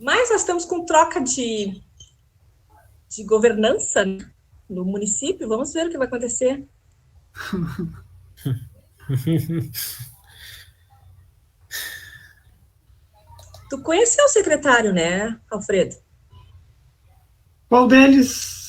Mas nós estamos com troca de governança no município. Vamos ver o que vai acontecer. Tu conheceu o secretário, né, Alfredo? Qual deles?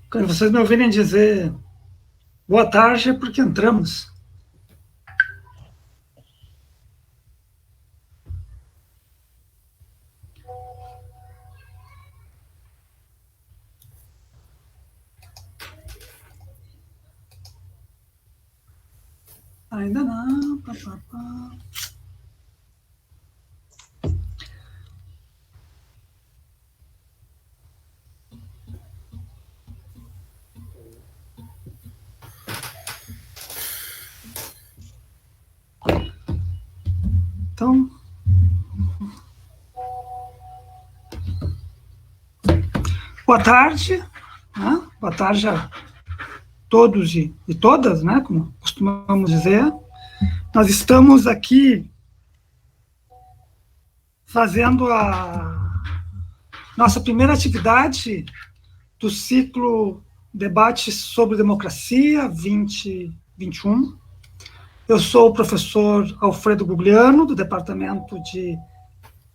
Quando vocês me ouvirem dizer boa tarde, é porque entramos. Ainda não. Então, boa tarde, né? Boa tarde a todos e todas, né? Como costumamos dizer. Nós estamos aqui fazendo a nossa primeira atividade do ciclo Debates sobre Democracia 2021. Eu sou o professor Alfredo Gugliano, do Departamento de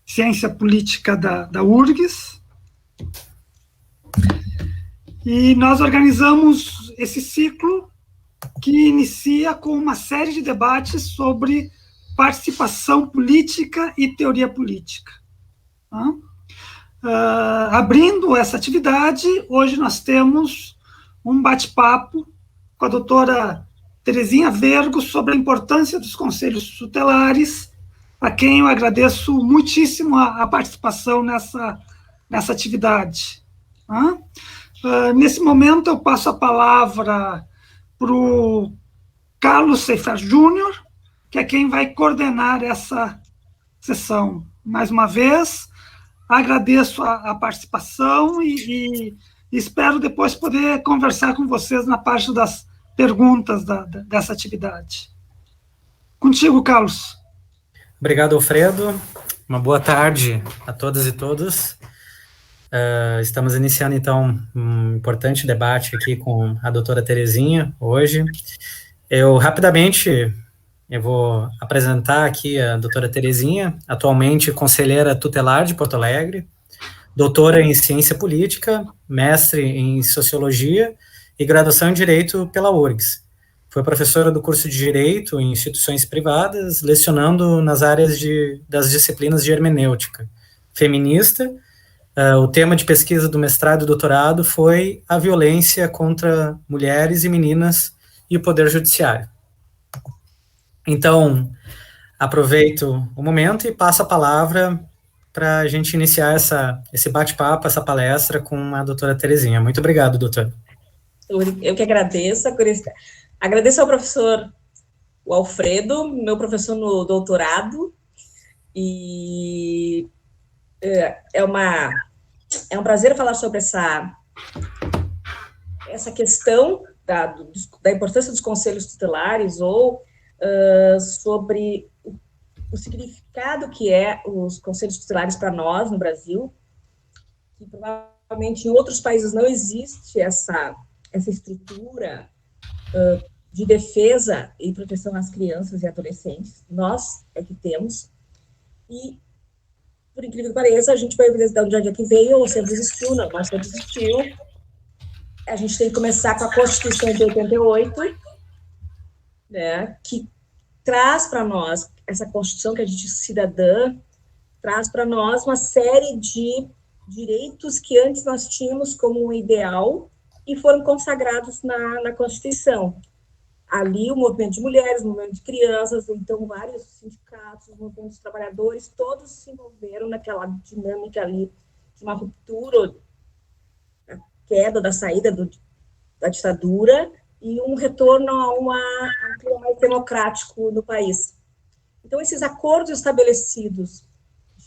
Ciência Política da URGS, e nós organizamos esse ciclo que inicia com uma série de debates sobre participação política e teoria política. Abrindo essa atividade, hoje nós temos um bate-papo com a doutora Terezinha Vergo sobre a importância dos conselhos tutelares, a quem eu agradeço muitíssimo a participação nessa atividade. Nesse momento, eu passo a palavra para o Carlos Seifert Júnior, que é quem vai coordenar essa sessão. Mais uma vez, agradeço a participação e espero depois poder conversar com vocês na parte das perguntas dessa atividade. Contigo, Carlos. Obrigado, Alfredo. Uma boa tarde a todas e todos. Estamos iniciando, então, um importante debate aqui com a doutora Terezinha hoje. Rapidamente, eu vou apresentar aqui a doutora Terezinha, atualmente conselheira tutelar de Porto Alegre, doutora em Ciência Política, mestre em Sociologia e graduação em Direito pela URGS. Foi professora do curso de Direito em instituições privadas, lecionando nas áreas das disciplinas de hermenêutica. Feminista, o tema de pesquisa do mestrado e doutorado foi a violência contra mulheres e meninas e o poder judiciário. Então, aproveito o momento e passo a palavra para a gente iniciar esse bate-papo, essa palestra com a doutora Terezinha. Muito obrigado, doutora. Eu que agradeço. Agradeço ao professor Alfredo, meu professor no doutorado, e é um prazer falar sobre essa questão da importância dos conselhos tutelares, ou sobre o significado que os conselhos tutelares para nós no Brasil, que provavelmente em outros países não existe essa estrutura de defesa e proteção às crianças e adolescentes. Nós é que temos. E, por incrível que pareça, a gente vai ver de onde é que veio, ou sempre existiu, não, mas sempre existiu. A gente tem que começar com a Constituição de 88, né, que traz para nós, essa Constituição que a gente cidadã, traz para nós uma série de direitos que antes nós tínhamos como um ideal e foram consagrados na Constituição. Ali o movimento de mulheres, o movimento de crianças, então vários sindicatos, o movimento dos trabalhadores, todos se envolveram naquela dinâmica ali de uma ruptura, a queda da saída da ditadura e um retorno a um clima mais democrático no país. Então, esses acordos estabelecidos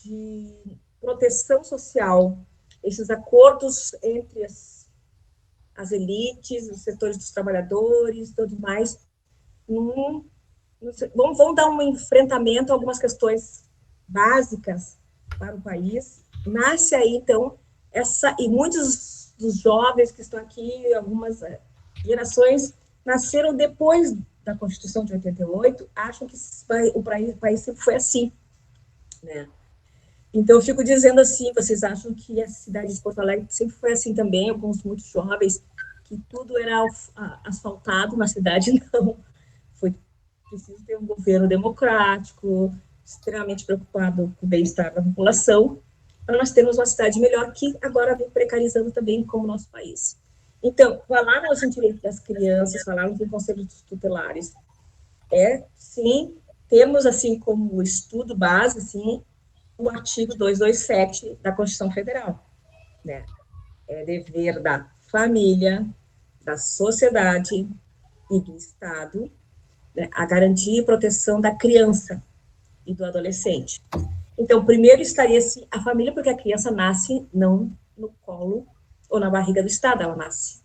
de proteção social, esses acordos entre as elites, os setores dos trabalhadores, tudo mais, vão dar um enfrentamento a algumas questões básicas para o país. Nasce aí, então, e muitos dos jovens que estão aqui, algumas gerações, nasceram depois da Constituição de 88, acham que o país sempre foi assim, né? Então, eu fico dizendo assim, vocês acham que a cidade de Porto Alegre sempre foi assim também, alguns muitos jovens, que tudo era asfaltado na cidade? Não. Foi preciso ter um governo democrático, extremamente preocupado com o bem-estar da população, para nós termos uma cidade melhor, que agora vem precarizando também como o nosso país. Então, falar nos direitos das crianças, falar nos conselhos tutelares, sim, temos, assim, como estudo base, assim, o artigo 227 da Constituição Federal, né? É dever da família, da sociedade e do Estado, né, a garantia e proteção da criança e do adolescente. Então, primeiro estaria a família, porque a criança nasce não no colo ou na barriga do Estado, ela nasce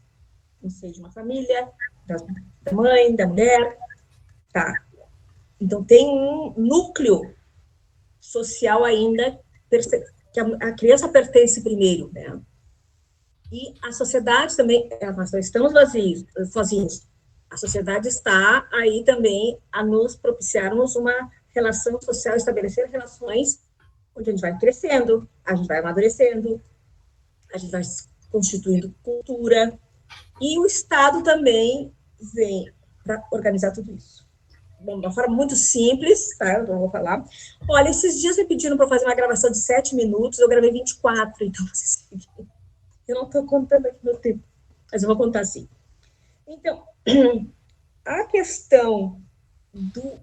no seio de uma família, da mãe, da mulher, tá? Então, tem um núcleo social ainda, que a criança pertence primeiro, né? E a sociedade também, nós não estamos sozinhos. A sociedade está aí também a nos propiciarmos uma relação social, estabelecer relações onde a gente vai crescendo, a gente vai amadurecendo, a gente vai constituindo cultura, e o Estado também vem para organizar tudo isso. Bom, de uma forma muito simples, tá? Eu não vou falar. Olha, esses dias me pediram para fazer uma gravação de 7 minutos, eu gravei 24, então vocês... Eu não estou contando aqui meu tempo, mas eu vou contar assim. Então, a questão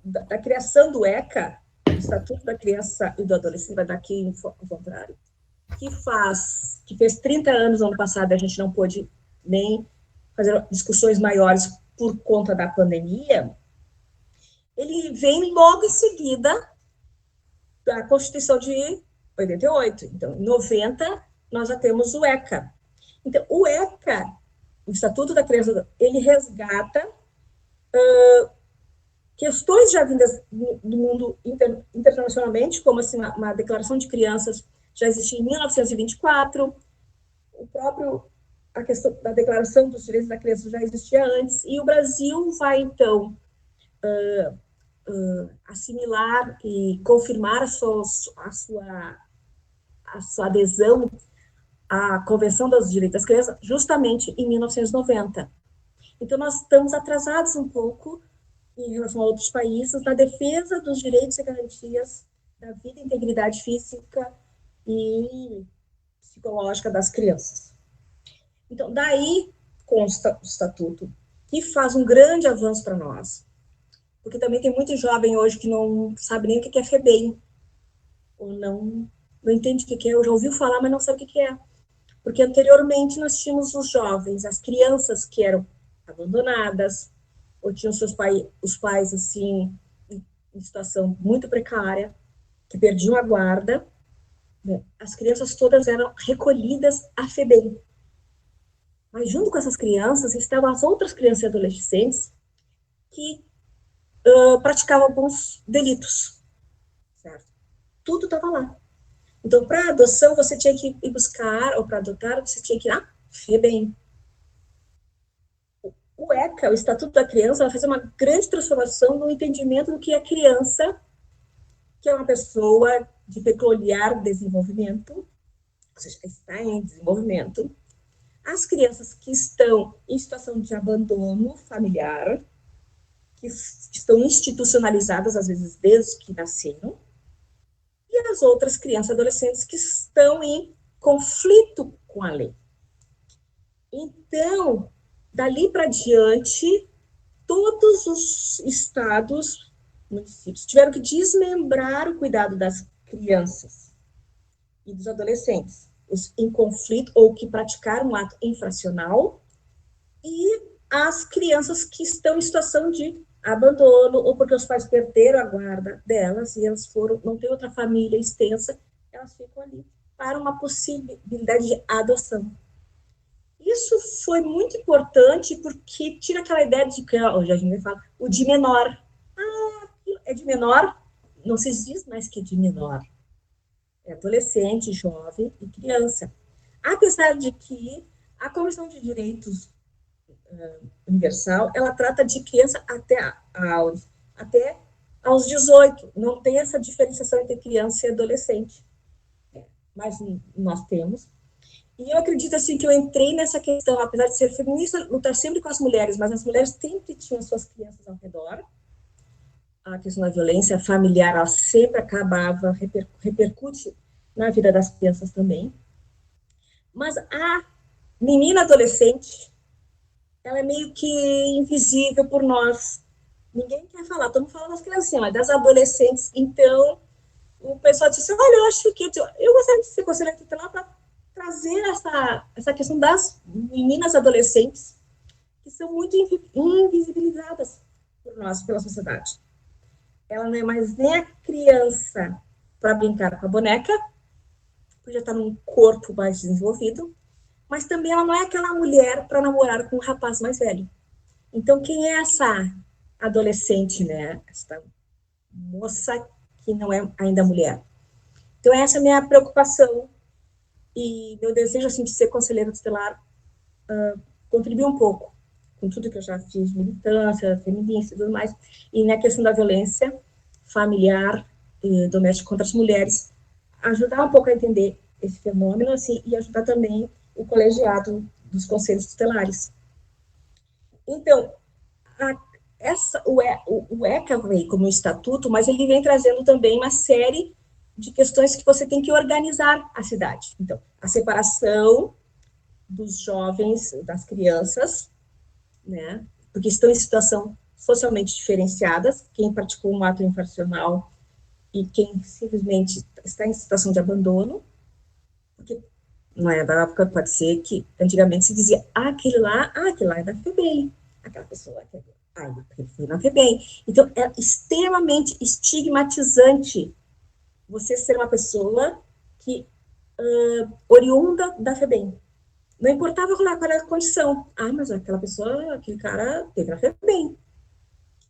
da criação do ECA, o Estatuto da Criança e do Adolescente, vai dar aqui ao contrário, que fez 30 anos no ano passado, a gente não pôde nem fazer discussões maiores por conta da pandemia, ele vem logo em seguida da Constituição de 88. Então, em 90, nós já temos o ECA. Então, o ECA, o Estatuto da Criança, ele resgata questões já vindas do mundo internacionalmente, como assim, uma declaração de crianças já existia em 1924, a questão da Declaração dos Direitos da Criança já existia antes, e o Brasil vai, então, assimilar e confirmar a sua adesão à Convenção dos Direitos das Crianças justamente em 1990. Então, nós estamos atrasados um pouco em relação a outros países na defesa dos direitos e garantias da vida e integridade física e psicológica das crianças. Então, daí consta o Estatuto, que faz um grande avanço para nós, porque também tem muito jovem hoje que não sabe nem o que é FEBEM, ou não entende o que é, ou já ouviu falar, mas não sabe o que é. Porque anteriormente nós tínhamos os jovens, as crianças que eram abandonadas, ou tinham os pais assim, em situação muito precária, que perdiam a guarda, né? As crianças todas eram recolhidas à FEBEM. Mas junto com essas crianças estavam as outras crianças e adolescentes que praticavam alguns delitos, certo? Tudo estava lá. Então, para adoção, você tinha que ir buscar, ou para adotar, você tinha que ir na FEBEM. O ECA, o Estatuto da Criança, vai fazer uma grande transformação no entendimento do que é criança, que é uma pessoa de peculiar desenvolvimimento, ou seja, está em desenvolvimento. As crianças que estão em situação de abandono familiar, que estão institucionalizadas, às vezes, desde que nasceram, e as outras crianças e adolescentes que estão em conflito com a lei. Então, dali para diante, todos os estados, municípios, tiveram que desmembrar o cuidado das crianças e dos adolescentes, os em conflito ou que praticaram um ato infracional, e as crianças que estão em situação de abandono, ou porque os pais perderam a guarda delas e elas não tem outra família extensa, elas ficam ali para uma possibilidade de adoção. Isso foi muito importante porque tira aquela ideia de que, hoje a gente fala, o de menor. É de menor, não se diz mais que é de menor. É adolescente, jovem e criança. Apesar de que a Convenção de Direitos Universal, ela trata de criança até aos 18. Não tem essa diferenciação entre criança e adolescente. Mas nós temos. E eu acredito assim que eu entrei nessa questão, apesar de ser feminista, lutar sempre com as mulheres, mas as mulheres sempre tinham suas crianças ao redor. A questão da violência familiar, ela sempre acabava, repercute na vida das crianças também. Mas a menina adolescente, ela é meio que invisível por nós. Ninguém quer falar, estamos falando das criancinhas, mas das adolescentes. Então, o pessoal disse, olha, eu acho que eu gostaria de ser conselheira tutelar para trazer essa questão das meninas adolescentes, que são muito invisibilizadas por nós, pela sociedade. Ela não é mais nem a criança para brincar com a boneca, porque já está num corpo mais desenvolvido, mas também ela não é aquela mulher para namorar com um rapaz mais velho. Então, quem é essa adolescente, né? Essa moça que não é ainda mulher? Então, essa é a minha preocupação e meu desejo, assim, de ser conselheira tutelar, contribuir um pouco com tudo que eu já fiz, militância, feminista e tudo mais, e na questão da violência familiar e doméstica contra as mulheres, ajudar um pouco a entender esse fenômeno, assim, e ajudar também o colegiado dos conselhos tutelares. Então, o ECA veio como estatuto, mas ele vem trazendo também uma série de questões que você tem que organizar a cidade. Então, a separação dos jovens, das crianças, né, porque estão em situação socialmente diferenciadas, quem praticou um ato infracional e quem simplesmente está em situação de abandono, porque não é da época, pode ser que antigamente se dizia, aquele lá é da FEBEM, aquela pessoa que ele foi na FEBEM. Então, é extremamente estigmatizante você ser uma pessoa que oriunda da FEBEM. Não importava qual era a condição. Mas aquela pessoa, aquele cara teve na FEBEM.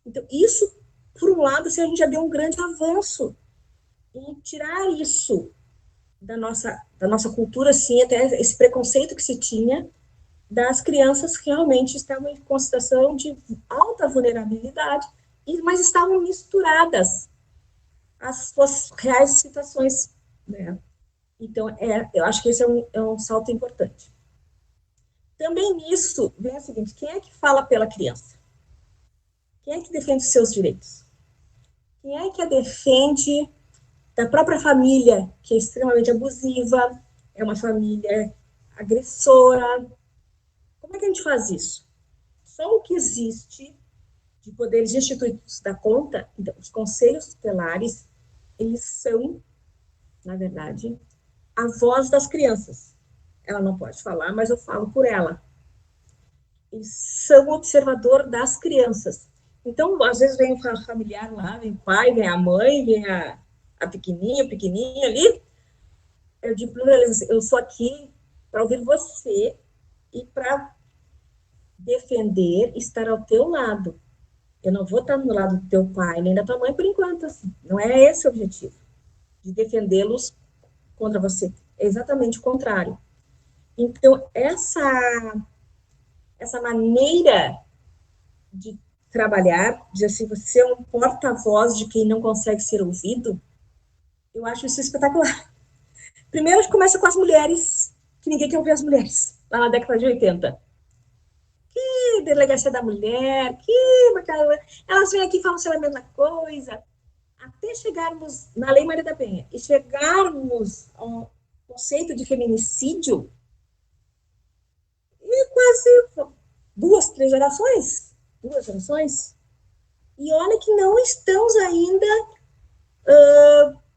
Então, isso, por um lado, assim, a gente já deu um grande avanço em tirar isso da nossa cultura, assim, até esse preconceito que se tinha das crianças que realmente estavam em consideração de alta vulnerabilidade, mas estavam misturadas às suas reais situações, né? Então, eu acho que esse é um salto importante. Também nisso vem o seguinte, quem é que fala pela criança? Quem é que defende os seus direitos? Quem é que a defende da própria família, que é extremamente abusiva, é uma família agressora? Como é que a gente faz isso? Só o que existe de poderes instituídos dar conta, então, os conselhos tutelares, eles são, na verdade, a voz das crianças. Ela não pode falar, mas eu falo por ela. Eles são o observador das crianças. Então, às vezes vem um familiar lá, vem o pai, vem a mãe, vem a pequenininha, o pequenininho ali. Eu digo para eles, eu sou aqui para ouvir você e para defender, estar ao teu lado. Eu não vou estar no lado do teu pai, nem da tua mãe por enquanto, assim. Não é esse o objetivo, de defendê-los contra você. É exatamente o contrário. Então, essa maneira de trabalhar, de assim, você ser um porta-voz de quem não consegue ser ouvido, eu acho isso espetacular. Primeiro, a gente começa com as mulheres, que ninguém quer ouvir as mulheres, lá na década de 80. Que delegacia da mulher, elas vêm aqui e falam sempre a mesma coisa, até chegarmos na Lei Maria da Penha e chegarmos ao conceito de feminicídio, e quase 2, 3 gerações, e olha que não estamos ainda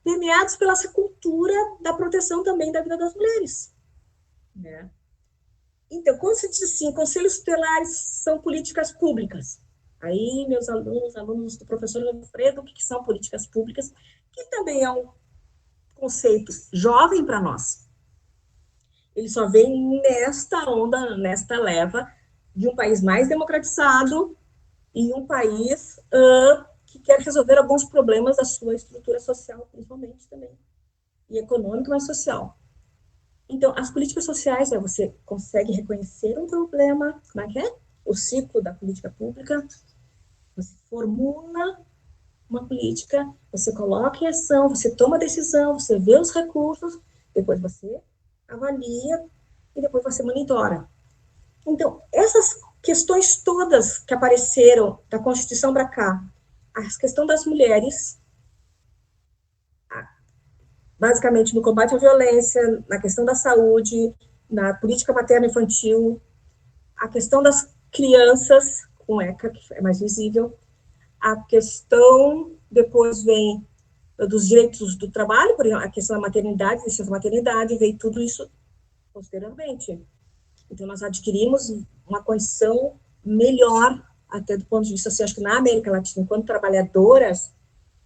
permeados pela essa cultura da proteção também da vida das mulheres, né? Então, quando se diz assim, conselhos tutelares são políticas públicas, aí meus alunos do professor Alfredo, o que são políticas públicas, que também é um conceito jovem para nós. Ele só vem nesta onda, nesta leva de um país mais democratizado e um país que quer resolver alguns problemas da sua estrutura social, principalmente também, e econômica, mas social. Então, as políticas sociais, você consegue reconhecer um problema, como é que é? O ciclo da política pública, você formula uma política, você coloca em ação, você toma decisão, você vê os recursos, depois você avalia e depois você monitora. Então, essas questões todas que apareceram da Constituição para cá, a questão das mulheres, basicamente no combate à violência, na questão da saúde, na política materno-infantil, a questão das crianças, com ECA, que é mais visível, a questão, depois vem dos direitos do trabalho, por exemplo, a questão da maternidade, licença maternidade, veio tudo isso posteriormente. Então, nós adquirimos uma condição melhor, até do ponto de vista, assim, acho que na América Latina, enquanto trabalhadoras,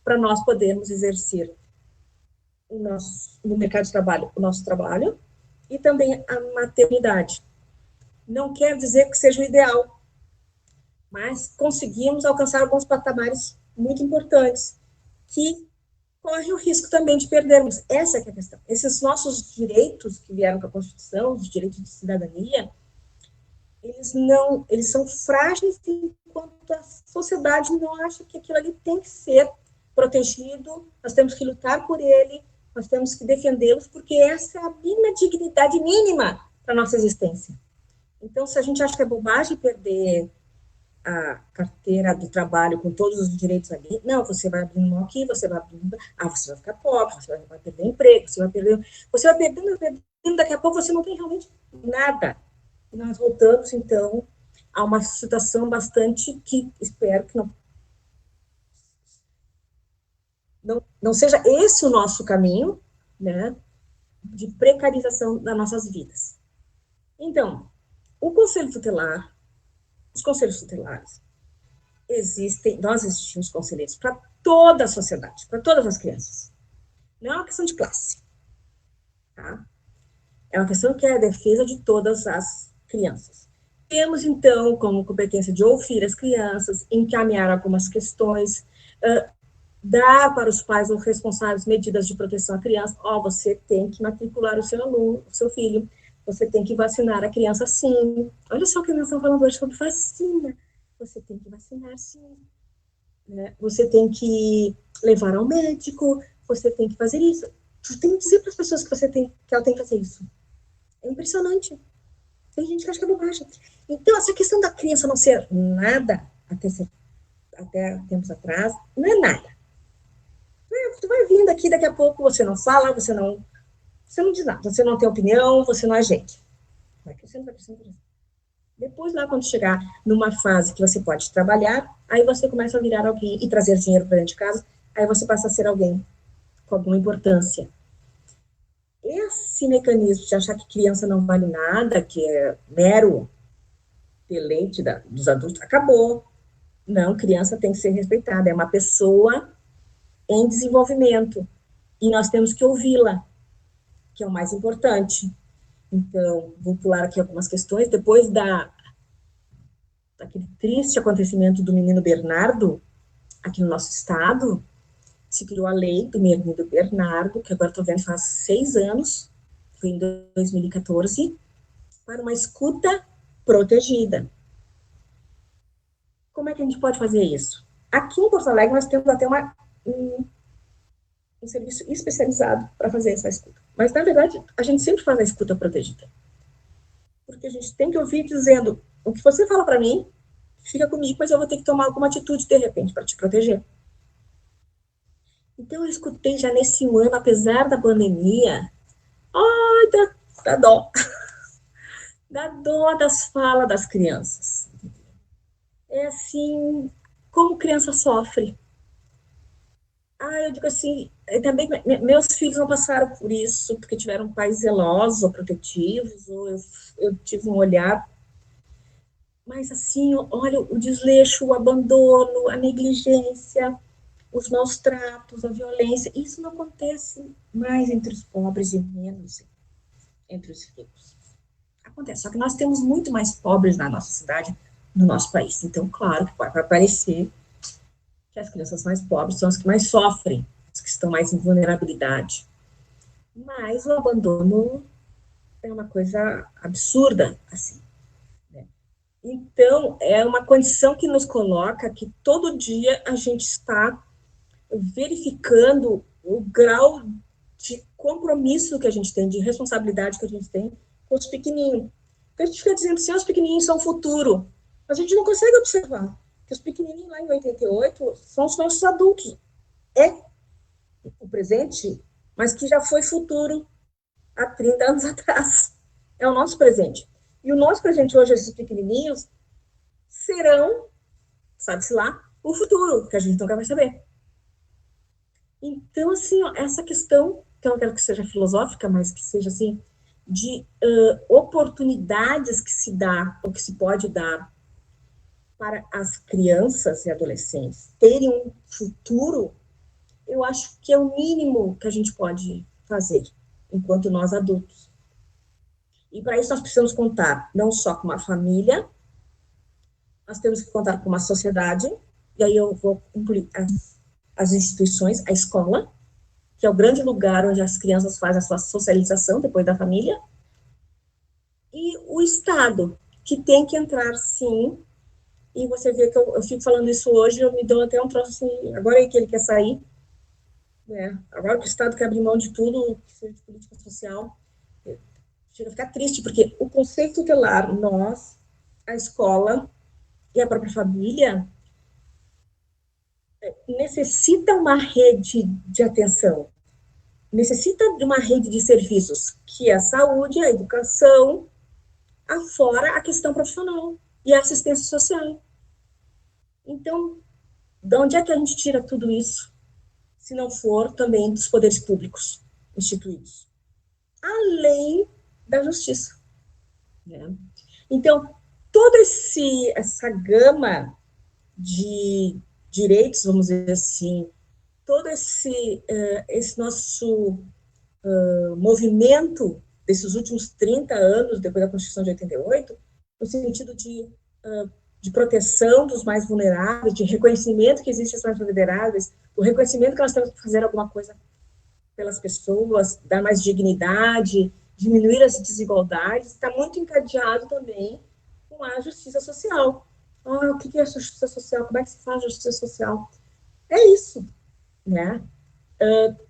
para nós podermos exercer no mercado de trabalho, o nosso trabalho, e também a maternidade. Não quer dizer que seja o ideal, mas conseguimos alcançar alguns patamares muito importantes, que corre o risco também de perdermos. Essa é a questão. Esses nossos direitos que vieram com a Constituição, os direitos de cidadania, eles são frágeis enquanto a sociedade não acha que aquilo ali tem que ser protegido, nós temos que lutar por ele, nós temos que defendê-los, porque essa é a dignidade mínima para a nossa existência. Então, se a gente acha que é bobagem perder a carteira do trabalho com todos os direitos ali, não, você vai abrindo mão aqui, você vai abrindo, você vai ficar pobre, você vai perder emprego, você vai perdendo, daqui a pouco você não tem realmente nada. E nós voltamos, então, a uma situação bastante que espero que não seja esse o nosso caminho, né, de precarização das nossas vidas. Então, os conselhos tutelares nós existimos conselheiros para toda a sociedade, para todas as crianças. Não é uma questão de classe, tá? É uma questão que é a defesa de todas as crianças. Temos, então, como competência de ouvir as crianças, encaminhar algumas questões, dar para os pais ou responsáveis medidas de proteção à criança. Você tem que matricular o seu aluno, o seu filho, você tem que vacinar a criança sim. Olha só o que nós estamos falando hoje sobre vacina. Você tem que vacinar sim. Né? Você tem que levar ao médico, você tem que fazer isso. Você tem que dizer para as pessoas que ela tem que fazer isso. É impressionante. Tem gente que acha que é bobagem. Então, essa questão da criança não ser nada, até tempos atrás, não é nada. Tu vai vindo aqui, daqui a pouco você não fala, você não diz nada, você não tem opinião, você não é gente. Vai crescendo. Depois, lá, quando chegar numa fase que você pode trabalhar, aí você começa a virar alguém e trazer dinheiro para dentro de casa, aí você passa a ser alguém com alguma importância. Esse mecanismo de achar que criança não vale nada, que é mero deleite dos adultos, acabou. Não, criança tem que ser respeitada, é uma pessoa em desenvolvimento, e nós temos que ouvi-la, que é o mais importante. Então, vou pular aqui algumas questões. Depois daquele triste acontecimento do menino Bernardo, aqui no nosso estado, se criou a lei do menino Bernardo, que agora estou vendo faz 6 anos, foi em 2014, para uma escuta protegida. Como é que a gente pode fazer isso? Aqui em Porto Alegre nós temos até um serviço especializado para fazer essa escuta. Mas, na verdade, a gente sempre faz a escuta protegida. Porque a gente tem que ouvir dizendo, o que você fala para mim, fica comigo, mas eu vou ter que tomar alguma atitude, de repente, para te proteger. Então, eu escutei já nesse ano, apesar da pandemia, dá dó. Dá dó das falas das crianças. É assim, como criança sofre. Eu digo assim, também meus filhos não passaram por isso, porque tiveram pais zelosos ou protetivos, ou eu tive um olhar. Mas assim, olha, o desleixo, o abandono, a negligência, os maus tratos, a violência, isso não acontece mais entre os pobres e menos entre os ricos. Acontece, só que nós temos muito mais pobres na nossa cidade, no nosso país. Então, claro que vai parecer que as crianças mais pobres são as que mais sofrem, as que estão mais em vulnerabilidade. Mas o abandono é uma coisa absurda, assim. Né? Então, é uma condição que nos coloca que todo dia a gente está verificando o grau de compromisso que a gente tem, de responsabilidade que a gente tem com os pequenininhos. Porque a gente fica dizendo assim, os pequenininhos são o futuro. A gente não consegue observar que os pequenininhos lá em 88 são os nossos adultos. É o presente, mas que já foi futuro há 30 anos atrás. É o nosso presente. E o nosso presente hoje, esses pequenininhos, serão, sabe-se lá, o futuro, que a gente nunca vai saber. Então, assim, essa questão, que eu não quero que seja filosófica, mas que seja, assim, de oportunidades que se dá, ou que se pode dar para as crianças e adolescentes terem um futuro, eu acho que é o mínimo que a gente pode fazer, enquanto nós adultos. E para isso nós precisamos contar não só com uma família, nós temos que contar com uma sociedade, e aí eu vou incluir as instituições, a escola, que é o grande lugar onde as crianças fazem a sua socialização depois da família, e o Estado, que tem que entrar, sim, e você vê que eu fico falando isso hoje, eu me dou até um troço assim, agora é que ele quer sair, né? Agora que o Estado quer abrir mão de tudo, que seja de política social, chega a ficar triste, porque o conceito tutelar, nós, a escola e a própria família, necessita uma rede de atenção, necessita de uma rede de serviços, que é a saúde, a educação, afora a questão profissional e a assistência social. Então, de onde é que a gente tira tudo isso, se não for também dos poderes públicos instituídos? Além da justiça. Né? Então, toda essa gama de direitos, vamos dizer assim, todo esse nosso movimento desses últimos 30 anos, depois da Constituição de 88, no sentido de proteção dos mais vulneráveis, de reconhecimento que existem os mais vulneráveis, o reconhecimento que nós temos que fazer alguma coisa pelas pessoas, dar mais dignidade, diminuir as desigualdades, está muito encadeado também com a justiça social. O que é a justiça social? Como é que se faz a justiça social? É isso, né?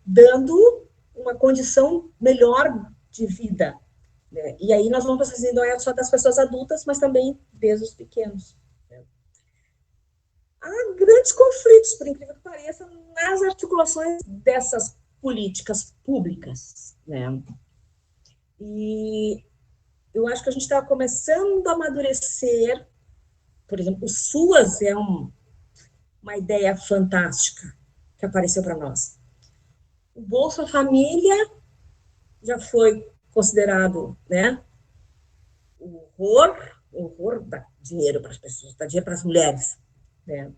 Dando uma condição melhor de vida. Né? E aí nós vamos fazer, não é só das pessoas adultas, mas também desde os pequenos. Né? Há grandes conflitos, por incrível que pareça, nas articulações dessas políticas públicas. Né? E eu acho que a gente estava começando a amadurecer. Por exemplo, o SUAS é uma ideia fantástica que apareceu para nós. O Bolsa Família já foi considerado, né, o horror dar dinheiro para as pessoas, dar dinheiro para as mulheres, né?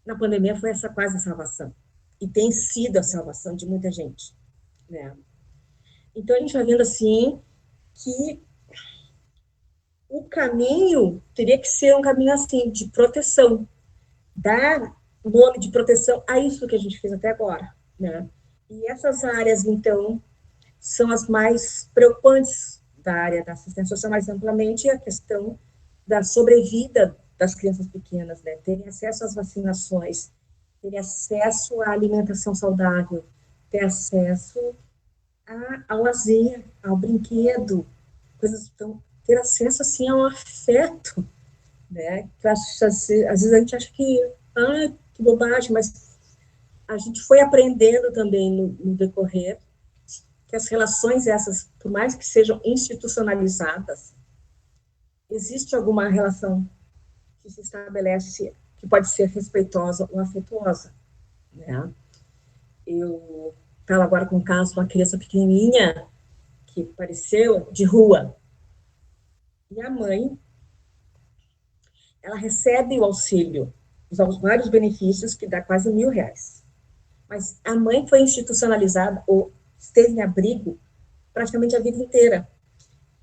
Na pandemia foi essa quase a salvação, e tem sido a salvação de muita gente, né? Então a gente vai vendo assim que o caminho teria que ser um caminho assim de proteção, dar nome de proteção a isso que a gente fez até agora, né? E essas áreas então são as mais preocupantes da área da assistência social, mais amplamente a questão da sobrevida das crianças pequenas, né? Terem acesso às vacinações, terem acesso à alimentação saudável, ter acesso ao lazer, ao brinquedo, coisas tão, ter acesso assim ao afeto, né? Que acho, às vezes a gente acha que que bobagem, mas a gente foi aprendendo também no decorrer que as relações essas, por mais que sejam institucionalizadas, existe alguma relação que se estabelece que pode ser respeitosa ou afetuosa, né? Eu estava agora com um caso de uma criança pequenininha que apareceu de rua, e a mãe, ela recebe o auxílio, os vários benefícios, que dá quase R$1.000, mas a mãe foi institucionalizada ou esteve em abrigo praticamente a vida inteira,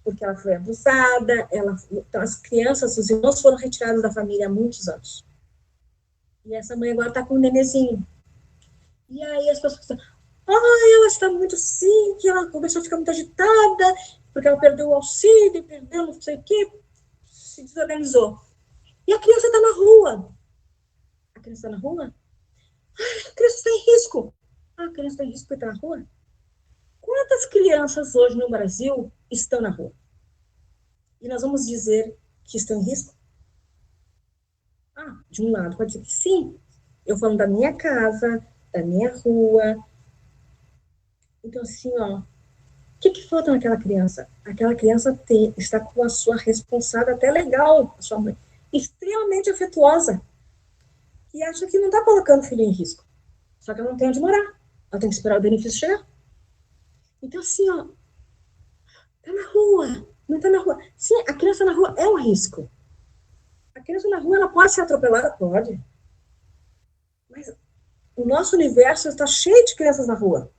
porque ela foi abusada, então as crianças, os irmãos foram retirados da família há muitos anos. E essa mãe agora está com um nenenzinho. E aí as pessoas pensam, ela está muito sim, que ela começou a ficar muito agitada, porque ela perdeu o auxílio, perdeu não sei o quê, se desorganizou. E a criança está na rua. A criança está na rua? A criança está em risco. A criança está em risco porque está na rua? Quantas crianças hoje no Brasil estão na rua? E nós vamos dizer que estão em risco? De um lado pode ser que sim. Eu falando da minha casa, da minha rua. Então, assim, o que falta naquela criança? Aquela criança está com a sua responsável até legal, a sua mãe, extremamente afetuosa, e acha que não está colocando o filho em risco. Só que ela não tem onde morar. Ela tem que esperar o benefício chegar. Então, assim, tá na rua, não tá na rua. Sim, a criança na rua é um risco. A criança na rua, ela pode ser atropelada? Pode. Mas o nosso universo está cheio de crianças na rua.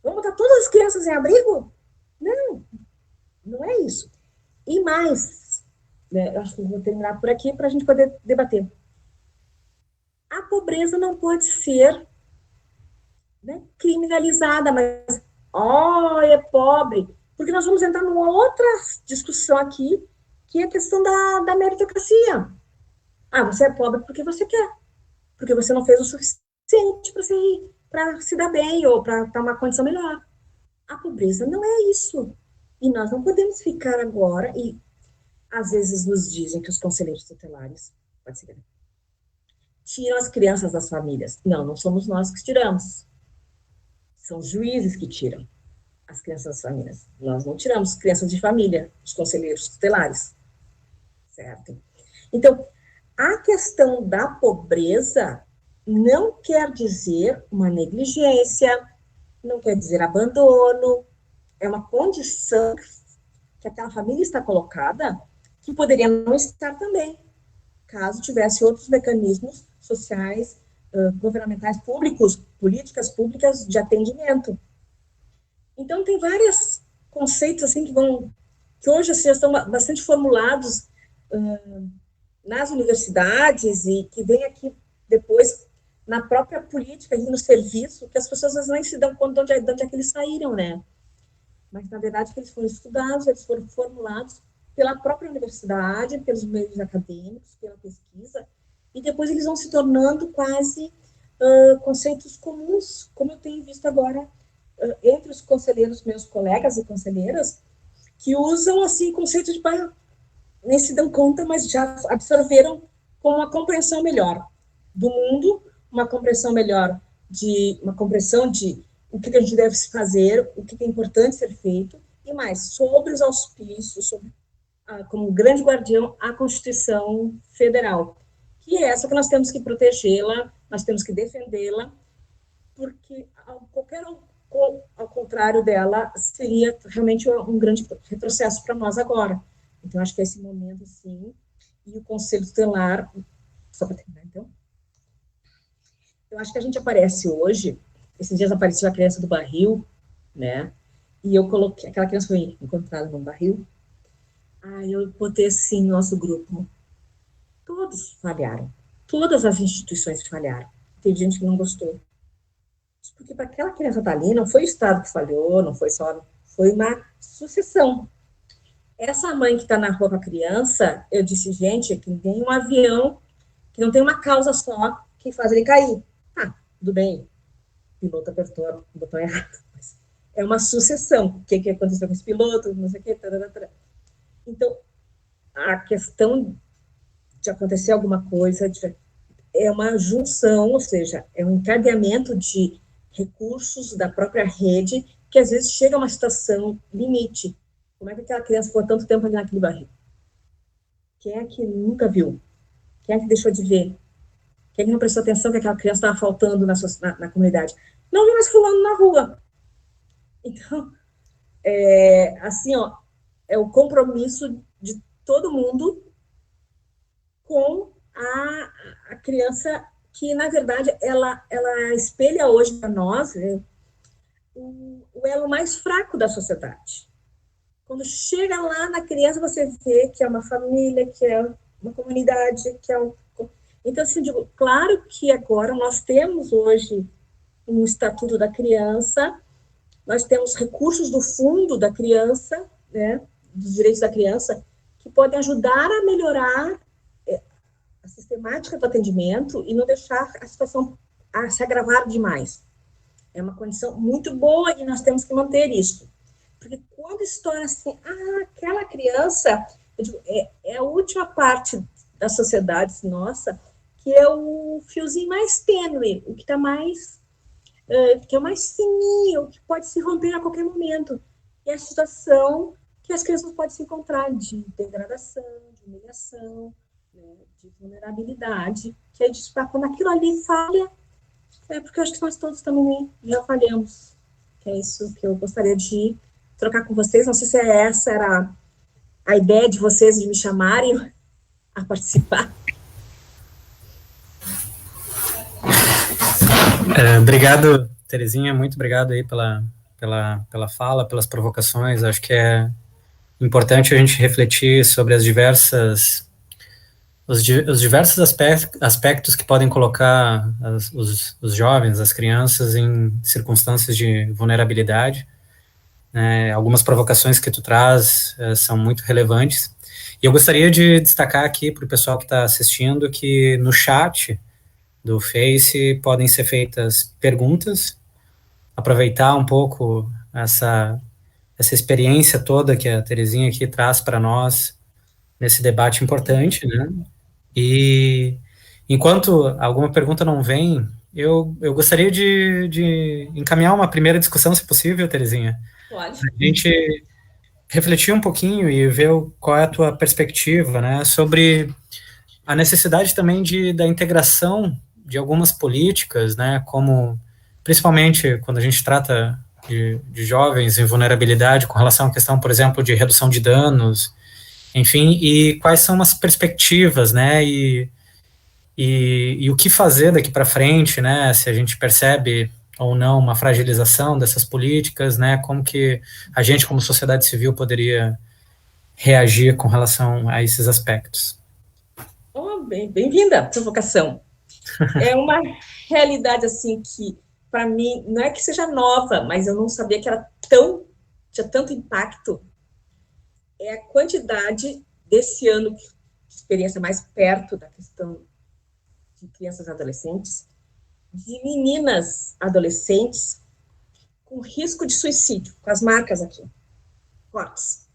Vamos botar todas as crianças em abrigo? Não, não é isso. E mais, né, eu acho que vou terminar por aqui para a gente poder debater. A pobreza não pode ser, né, criminalizada, mas é pobre, porque nós vamos entrar numa outra discussão aqui, que é a questão da meritocracia. Você é pobre porque você quer, porque você não fez o suficiente para se dar bem ou para estar uma condição melhor. A pobreza não é isso. E nós não podemos ficar agora, e às vezes nos dizem que os conselheiros tutelares, pode ser, tiram as crianças das famílias. Não somos nós que tiramos. São os juízes que tiram as crianças das famílias. Nós não tiramos crianças de família, os conselheiros tutelares. Certo? Então, a questão da pobreza não quer dizer uma negligência, não quer dizer abandono, é uma condição que aquela família está colocada que poderia não estar também, caso tivesse outros mecanismos sociais, governamentais públicos, políticas públicas de atendimento. Então, tem vários conceitos assim que hoje assim, já estão bastante formulados nas universidades e que vem aqui depois na própria política e no serviço, que as pessoas às vezes nem se dão conta de onde é que eles saíram, né? Mas, na verdade, que eles foram estudados, eles foram formulados pela própria universidade, pelos meios acadêmicos, pela pesquisa, e depois eles vão se tornando quase conceitos comuns, como eu tenho visto agora entre os conselheiros, meus colegas e conselheiras, que usam, assim, conceitos de bairro, nem se dão conta, mas já absorveram com uma compreensão melhor do mundo, uma compreensão melhor uma compreensão de o que a gente deve fazer, o que é importante ser feito, E mais, sobre os auspícios, sobre, como grande guardião, a Constituição Federal, que é essa que nós temos que protegê-la, nós temos que defendê-la, porque ao contrário dela, seria realmente um grande retrocesso para nós agora. Então, acho que é esse momento, sim, e o Conselho Tutelar, só para terminar, então, eu acho que a gente aparece hoje, esses dias apareceu a criança do barril, né, e eu coloquei, aquela criança foi encontrada num barril, aí eu botei assim no nosso grupo, todos falharam, todas as instituições falharam, tem gente que não gostou, porque para aquela criança estar ali, não foi o Estado que falhou, não foi só, foi uma sucessão. Essa mãe que está na rua com a criança, eu disse, gente, que tem um avião que não tem uma causa só que faz ele cair. Tudo bem, o piloto apertou o botão errado, mas é uma sucessão. O que aconteceu com esse piloto, não sei o que, tarará. Então, a questão de acontecer alguma coisa é uma junção, ou seja, é um encadeamento de recursos da própria rede, que às vezes chega a uma situação limite. Como é que aquela criança ficou tanto tempo ali naquele barril? Quem é que nunca viu? Quem é que deixou de ver? Quem é que não prestou atenção que aquela criança estava faltando na comunidade? Não vi mais fulano na rua. Então, assim, ó, é o compromisso de todo mundo com a criança que, na verdade, ela espelha hoje para nós o elo mais fraco da sociedade. Quando chega lá na criança, você vê que é uma família, que é uma comunidade, que é um... Então, assim, digo, claro que agora nós temos hoje um Estatuto da Criança, nós temos recursos do Fundo da Criança, né, dos Direitos da Criança, que podem ajudar a melhorar a sistemática do atendimento e não deixar a situação se agravar demais. É uma condição muito boa e nós temos que manter isso. Porque quando estoura assim, aquela criança, eu digo, é a última parte da sociedade nossa, que é o fiozinho mais tênue, o que está mais, que é o mais fininho, que pode se romper a qualquer momento. E é a situação que as crianças podem se encontrar de degradação, de humilhação, né, de vulnerabilidade, que é de, quando aquilo ali falha, porque eu acho que nós todos também já falhamos. Que é isso que eu gostaria de trocar com vocês. Não sei se essa era a ideia de vocês de me chamarem a participar. Obrigado, Terezinha, muito obrigado aí pela fala, pelas provocações. Acho que é importante a gente refletir sobre os diversos aspectos que podem colocar os jovens, as crianças em circunstâncias de vulnerabilidade. Algumas provocações que tu traz são muito relevantes. E eu gostaria de destacar aqui para o pessoal que está assistindo que no chat do Face podem ser feitas perguntas, aproveitar um pouco essa experiência toda que a Terezinha aqui traz para nós nesse debate importante, né? E enquanto alguma pergunta não vem, eu gostaria de encaminhar uma primeira discussão, se possível, Terezinha. Pode. A gente refletir um pouquinho e ver qual é a tua perspectiva, né, sobre a necessidade também da integração de algumas políticas, né, como, principalmente quando a gente trata de jovens em vulnerabilidade com relação à questão, por exemplo, de redução de danos, enfim, e quais são as perspectivas, né, e o que fazer daqui para frente, né, se a gente percebe ou não uma fragilização dessas políticas, né, como que a gente, como sociedade civil, poderia reagir com relação a esses aspectos. Bem-vinda à provocação. É uma realidade, assim, que, para mim, não é que seja nova, mas eu não sabia que tinha tanto impacto. É a quantidade desse ano de experiência mais perto da questão de crianças e adolescentes, de meninas adolescentes com risco de suicídio, com as marcas aqui, fortes.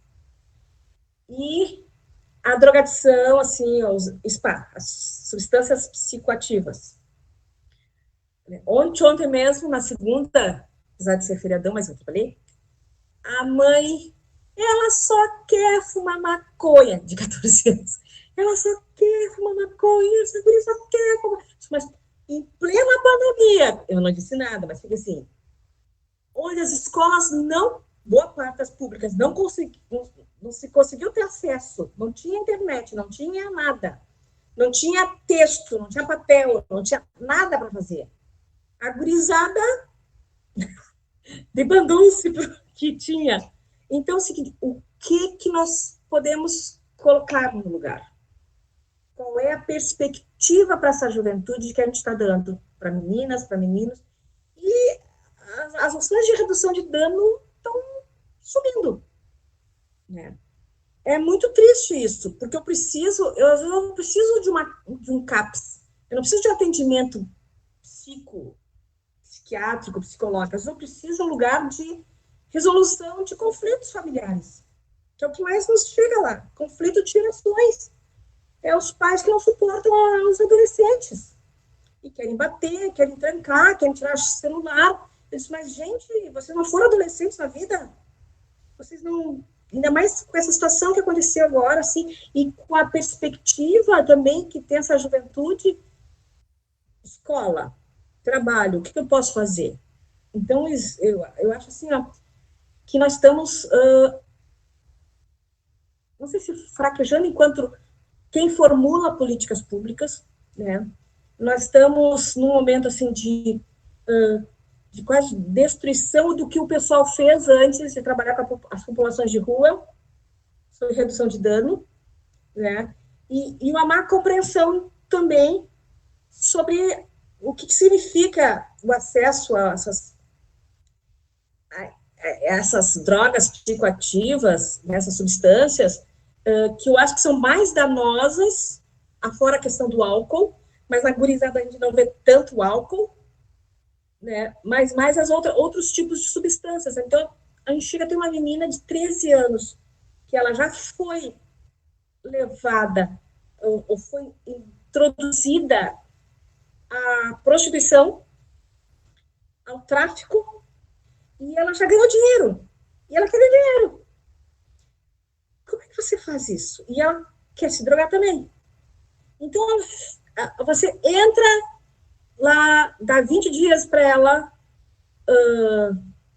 E a drogadição, assim, as substâncias psicoativas. Ontem mesmo, na segunda, apesar de ser feriadão, mas eu trabalhei, a mãe Ela só quer fumar maconha, de 14 anos. Ela só quer fumar maconha, essa guria só quer fumar. Mas em plena pandemia, eu não disse nada, mas fica assim, onde as escolas não, boa parte das públicas, não se conseguiu ter acesso, não tinha internet, não tinha nada, não tinha texto, não tinha papel, não tinha nada para fazer. A gurizada debandou-se para o que tinha. Então, é o seguinte, o que nós podemos colocar no lugar? Qual é a perspectiva para essa juventude que a gente está dando para meninas, para meninos? E as ações de redução de dano estão sumindo, né? É muito triste isso, porque eu preciso de um CAPS, eu não preciso de atendimento psiquiátrico, psicológico, eu preciso de um lugar de resolução de conflitos familiares, que é o que mais nos chega lá, conflito de gerações. É os pais que não suportam os adolescentes e querem bater, querem trancar, querem tirar o celular. Eu disse, mas, gente, vocês não foram adolescentes na vida? Vocês não... Ainda mais com essa situação que aconteceu agora, assim, e com a perspectiva também que tem essa juventude, escola, trabalho, o que eu posso fazer? Então, eu acho assim, ó, que nós estamos, não sei se fraquejando enquanto quem formula políticas públicas, né? Nós estamos num momento assim de quase destruição do que o pessoal fez antes de trabalhar com as populações de rua, sobre redução de dano, né? E uma má compreensão também sobre o que significa o acesso a essas drogas psicoativas, né, essas substâncias, que eu acho que são mais danosas, afora a questão do álcool, mas na gurizada a gente não vê tanto álcool, né, mas mais outros tipos de substâncias. Então, a gente chega a ter uma menina de 13 anos, que ela já foi levada, ou foi introduzida à prostituição, ao tráfico, e ela já ganhou dinheiro, e ela quer dinheiro. Como é que você faz isso? E ela quer se drogar também. Então, você entra lá, dá 20 dias para ela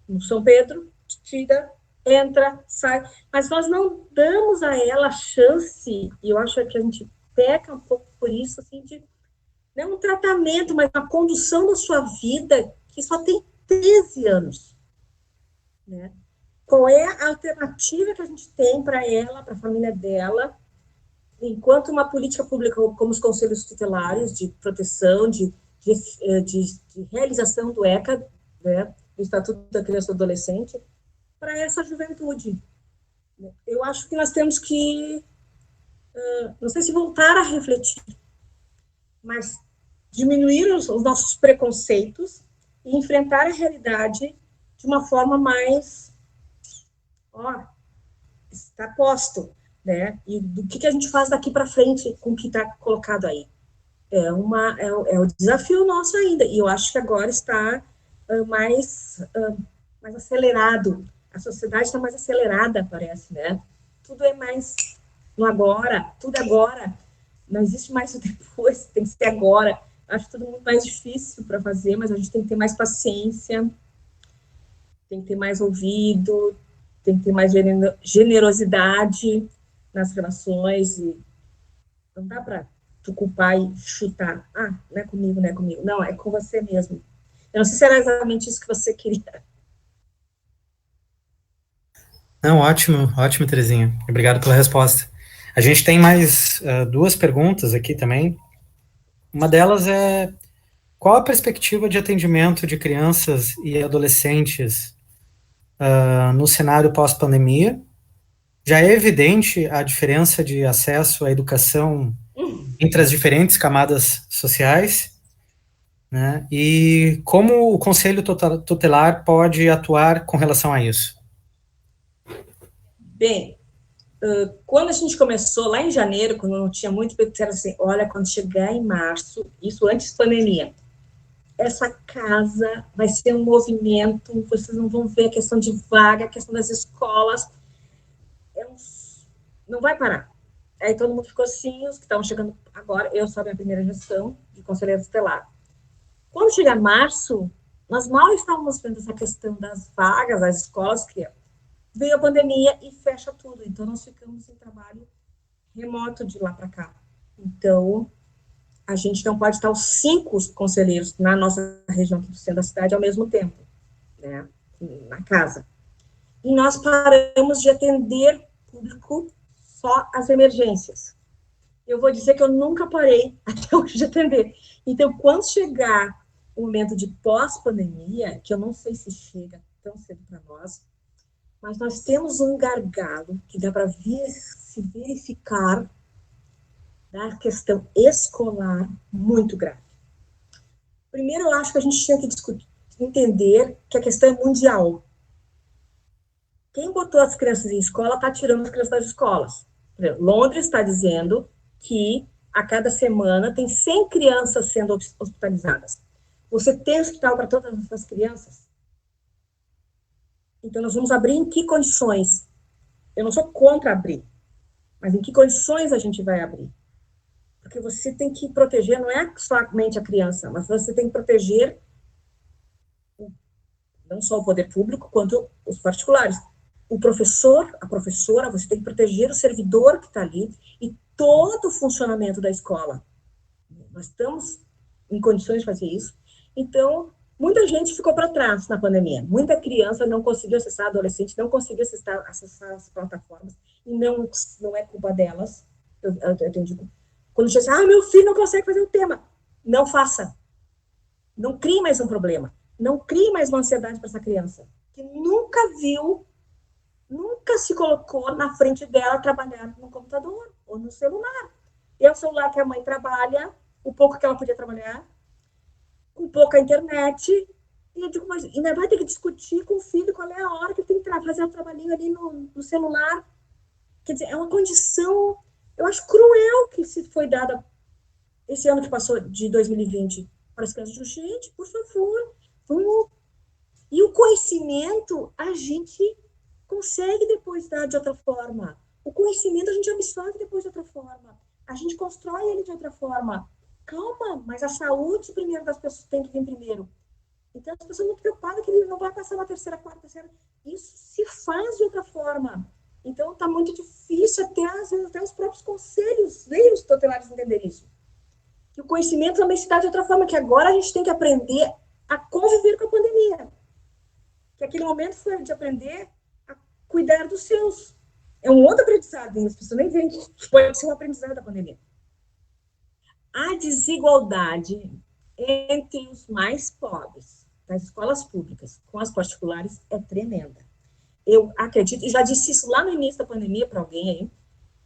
no São Pedro, tira, entra, sai, mas nós não damos a ela a chance, e eu acho que a gente peca um pouco por isso, assim, de não um tratamento, mas uma condução da sua vida que só tem 13 anos, né? Qual é a alternativa que a gente tem para ela, para a família dela, enquanto uma política pública como os conselhos tutelares de proteção, de realização do ECA, né, do Estatuto da Criança e do Adolescente, para essa juventude. Eu acho que nós temos que, não sei se voltar a refletir, mas diminuir os nossos preconceitos e enfrentar a realidade de uma forma mais, está posto, né? E do que a gente faz daqui para frente com o que está colocado aí. É o desafio nosso ainda, e eu acho que agora está mais acelerado, a sociedade está mais acelerada, parece, né? Tudo é mais no agora, tudo agora, não existe mais o depois, tem que ser agora. Acho tudo muito mais difícil para fazer, mas a gente tem que ter mais paciência, tem que ter mais ouvido, tem que ter mais generosidade nas relações, e não dá para tu culpar e chutar. Não é comigo, não é comigo. Não, é com você mesmo. Eu não sei se era exatamente isso que você queria. Não, ótimo, Terezinha. Obrigado pela resposta. A gente tem mais duas perguntas aqui também. Uma delas é: qual a perspectiva de atendimento de crianças e adolescentes no cenário pós-pandemia? Já é evidente a diferença de acesso à educação entre as diferentes camadas sociais, né? E como o Conselho Tutelar pode atuar com relação a isso? Bem, quando a gente começou, lá em janeiro, quando não tinha muito, disseram assim, olha, quando chegar em março, isso antes da pandemia, essa casa vai ser um movimento, vocês não vão ver a questão de vaga, a questão das escolas, não vai parar. Aí todo mundo ficou assim, os que estavam chegando agora, eu sou a minha primeira gestão de conselheiro tutelar. Quando chega março, nós mal estávamos vendo essa questão das vagas, das escolas, que veio a pandemia e fecha tudo. Então, nós ficamos em trabalho remoto de lá para cá. Então, a gente não pode estar os 5 conselheiros na nossa região aqui do centro da cidade ao mesmo tempo, né, na casa. E nós paramos de atender público só as emergências. Eu vou dizer que eu nunca parei até hoje de atender. Então, quando chegar o momento de pós-pandemia, que eu não sei se chega tão cedo para nós, mas nós temos um gargalo que dá para se verificar da questão escolar muito grave. Primeiro, eu acho que a gente tinha que entender que a questão é mundial. Quem botou as crianças em escola está tirando as crianças das escolas. Por exemplo, Londres está dizendo que a cada semana tem 100 crianças sendo hospitalizadas. Você tem hospital para todas essas crianças? Então, nós vamos abrir em que condições? Eu não sou contra abrir, mas em que condições a gente vai abrir? Porque você tem que proteger, não é somente a criança, mas você tem que proteger não só o poder público, quanto os particulares. O professor, a professora, você tem que proteger o servidor que está ali e todo o funcionamento da escola. Nós estamos em condições de fazer isso. Então, muita gente ficou para trás na pandemia. Muita criança não conseguiu acessar, adolescente não conseguiu acessar as plataformas. E não é culpa delas. Eu digo, quando você diz, meu filho não consegue fazer o tema. Não faça. Não crie mais um problema. Não crie mais uma ansiedade para essa criança. Que nunca se colocou na frente dela trabalhar no computador ou no celular. E é o celular que a mãe trabalha, o pouco que ela podia trabalhar, com pouca internet, e eu digo, mas ainda vai ter que discutir com o filho qual é a hora que tem que fazer o trabalhinho ali no celular. Quer dizer, é uma condição, eu acho cruel que se foi dada esse ano que passou, de 2020, para as crianças. Gente, por favor, vamos. E o conhecimento, a gente consegue depois dar de outra forma. O conhecimento a gente absorve depois de outra forma. A gente constrói ele de outra forma. Calma, mas a saúde primeiro das pessoas tem que vir primeiro. Então, as pessoas muito preocupadas que ele não vai passar na terceira, quarta série. Isso se faz de outra forma. Então, está muito difícil às vezes, até os próprios conselhos, nem os tutelares entenderem isso. Que o conhecimento também se dá de outra forma, que agora a gente tem que aprender a conviver com a pandemia. Que aquele momento foi de aprender a cuidar dos seus. É um outro aprendizado, as pessoas nem veem que pode ser um aprendizado da pandemia. A desigualdade entre os mais pobres das escolas públicas com as particulares é tremenda. Eu acredito, e já disse isso lá no início da pandemia para alguém aí,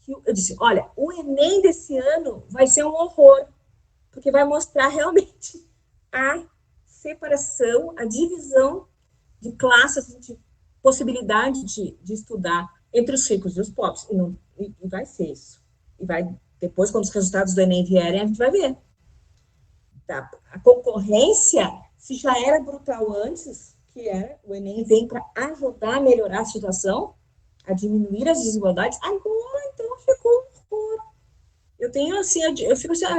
que eu disse, olha, o Enem desse ano vai ser um horror, porque vai mostrar realmente a separação, a divisão de classes, de possibilidade de estudar entre os ricos e os pobres. E vai ser isso. E vai, depois, quando os resultados do Enem vierem, a gente vai ver. Tá? A concorrência, se já era brutal antes, que era, o Enem vem para ajudar a melhorar a situação, a diminuir as desigualdades, agora, então, ficou um horror. Eu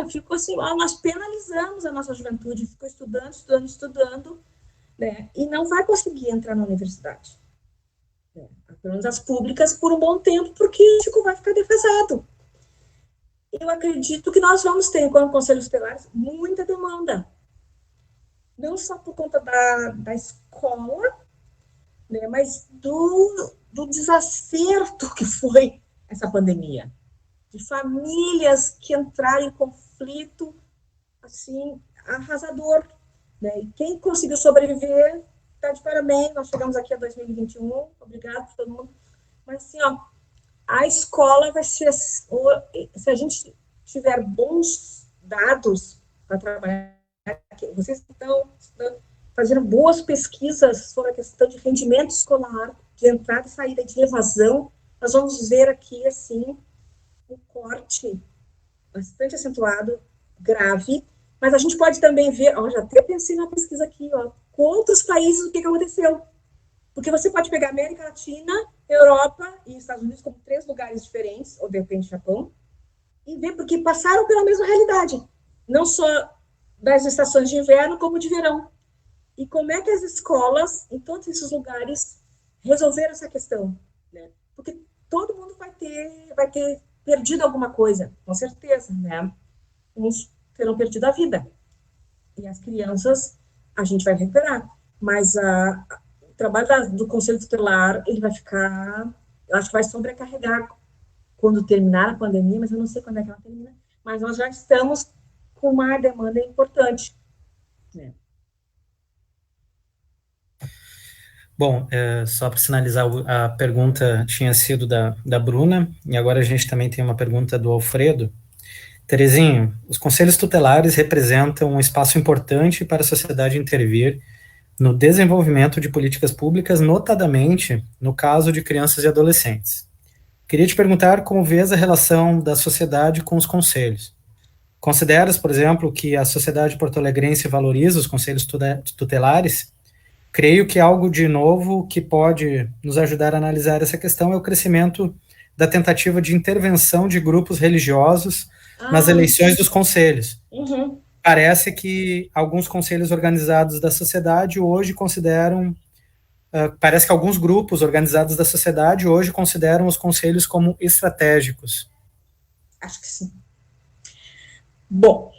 fico assim, nós penalizamos a nossa juventude, ficou estudando, né, e não vai conseguir entrar na universidade. Né, pelo menos as públicas, por um bom tempo, porque vai ficar defasado. Eu acredito que nós vamos ter, enquanto conselhos tutelares, muita demanda. Não só por conta da escola, né, mas do desacerto que foi essa pandemia. De famílias que entraram em conflito, assim, arrasador. Né? E quem conseguiu sobreviver, está de parabéns. Nós chegamos aqui a 2021, obrigado por todo mundo. Mas, assim, a escola vai ser, se a gente tiver bons dados para trabalhar, vocês estão fazendo boas pesquisas sobre a questão de rendimento escolar, de entrada e saída, de evasão, nós vamos ver aqui, assim, um corte bastante acentuado, grave, mas a gente pode também ver, já até pensei na pesquisa aqui, com outros países, o que aconteceu. Porque você pode pegar a América Latina, Europa e Estados Unidos como 3 lugares diferentes, ou de repente Japão, e ver porque passaram pela mesma realidade, não só das estações de inverno, como de verão. E como é que as escolas, em todos esses lugares, resolveram essa questão, né? Porque todo mundo vai ter perdido alguma coisa, com certeza, né? Uns terão perdido a vida. E as crianças, a gente vai recuperar. Mas o trabalho do Conselho Tutelar, ele vai ficar, eu acho que vai sobrecarregar quando terminar a pandemia, mas eu não sei quando é que ela termina. Mas nós já estamos com uma demanda importante, né? Bom, só para sinalizar, a pergunta tinha sido da Bruna, e agora a gente também tem uma pergunta do Alfredo. Terezinho, os conselhos tutelares representam um espaço importante para a sociedade intervir no desenvolvimento de políticas públicas, notadamente no caso de crianças e adolescentes. Queria te perguntar como vês a relação da sociedade com os conselhos. Consideras, por exemplo, que a sociedade porto-alegrense valoriza os conselhos tutelares? Creio que algo de novo que pode nos ajudar a analisar essa questão é o crescimento da tentativa de intervenção de grupos religiosos nas eleições dos conselhos. Uhum. Parece que alguns conselhos organizados da sociedade hoje consideram, parece que alguns grupos organizados da sociedade hoje consideram os conselhos como estratégicos. Acho que sim. Bom,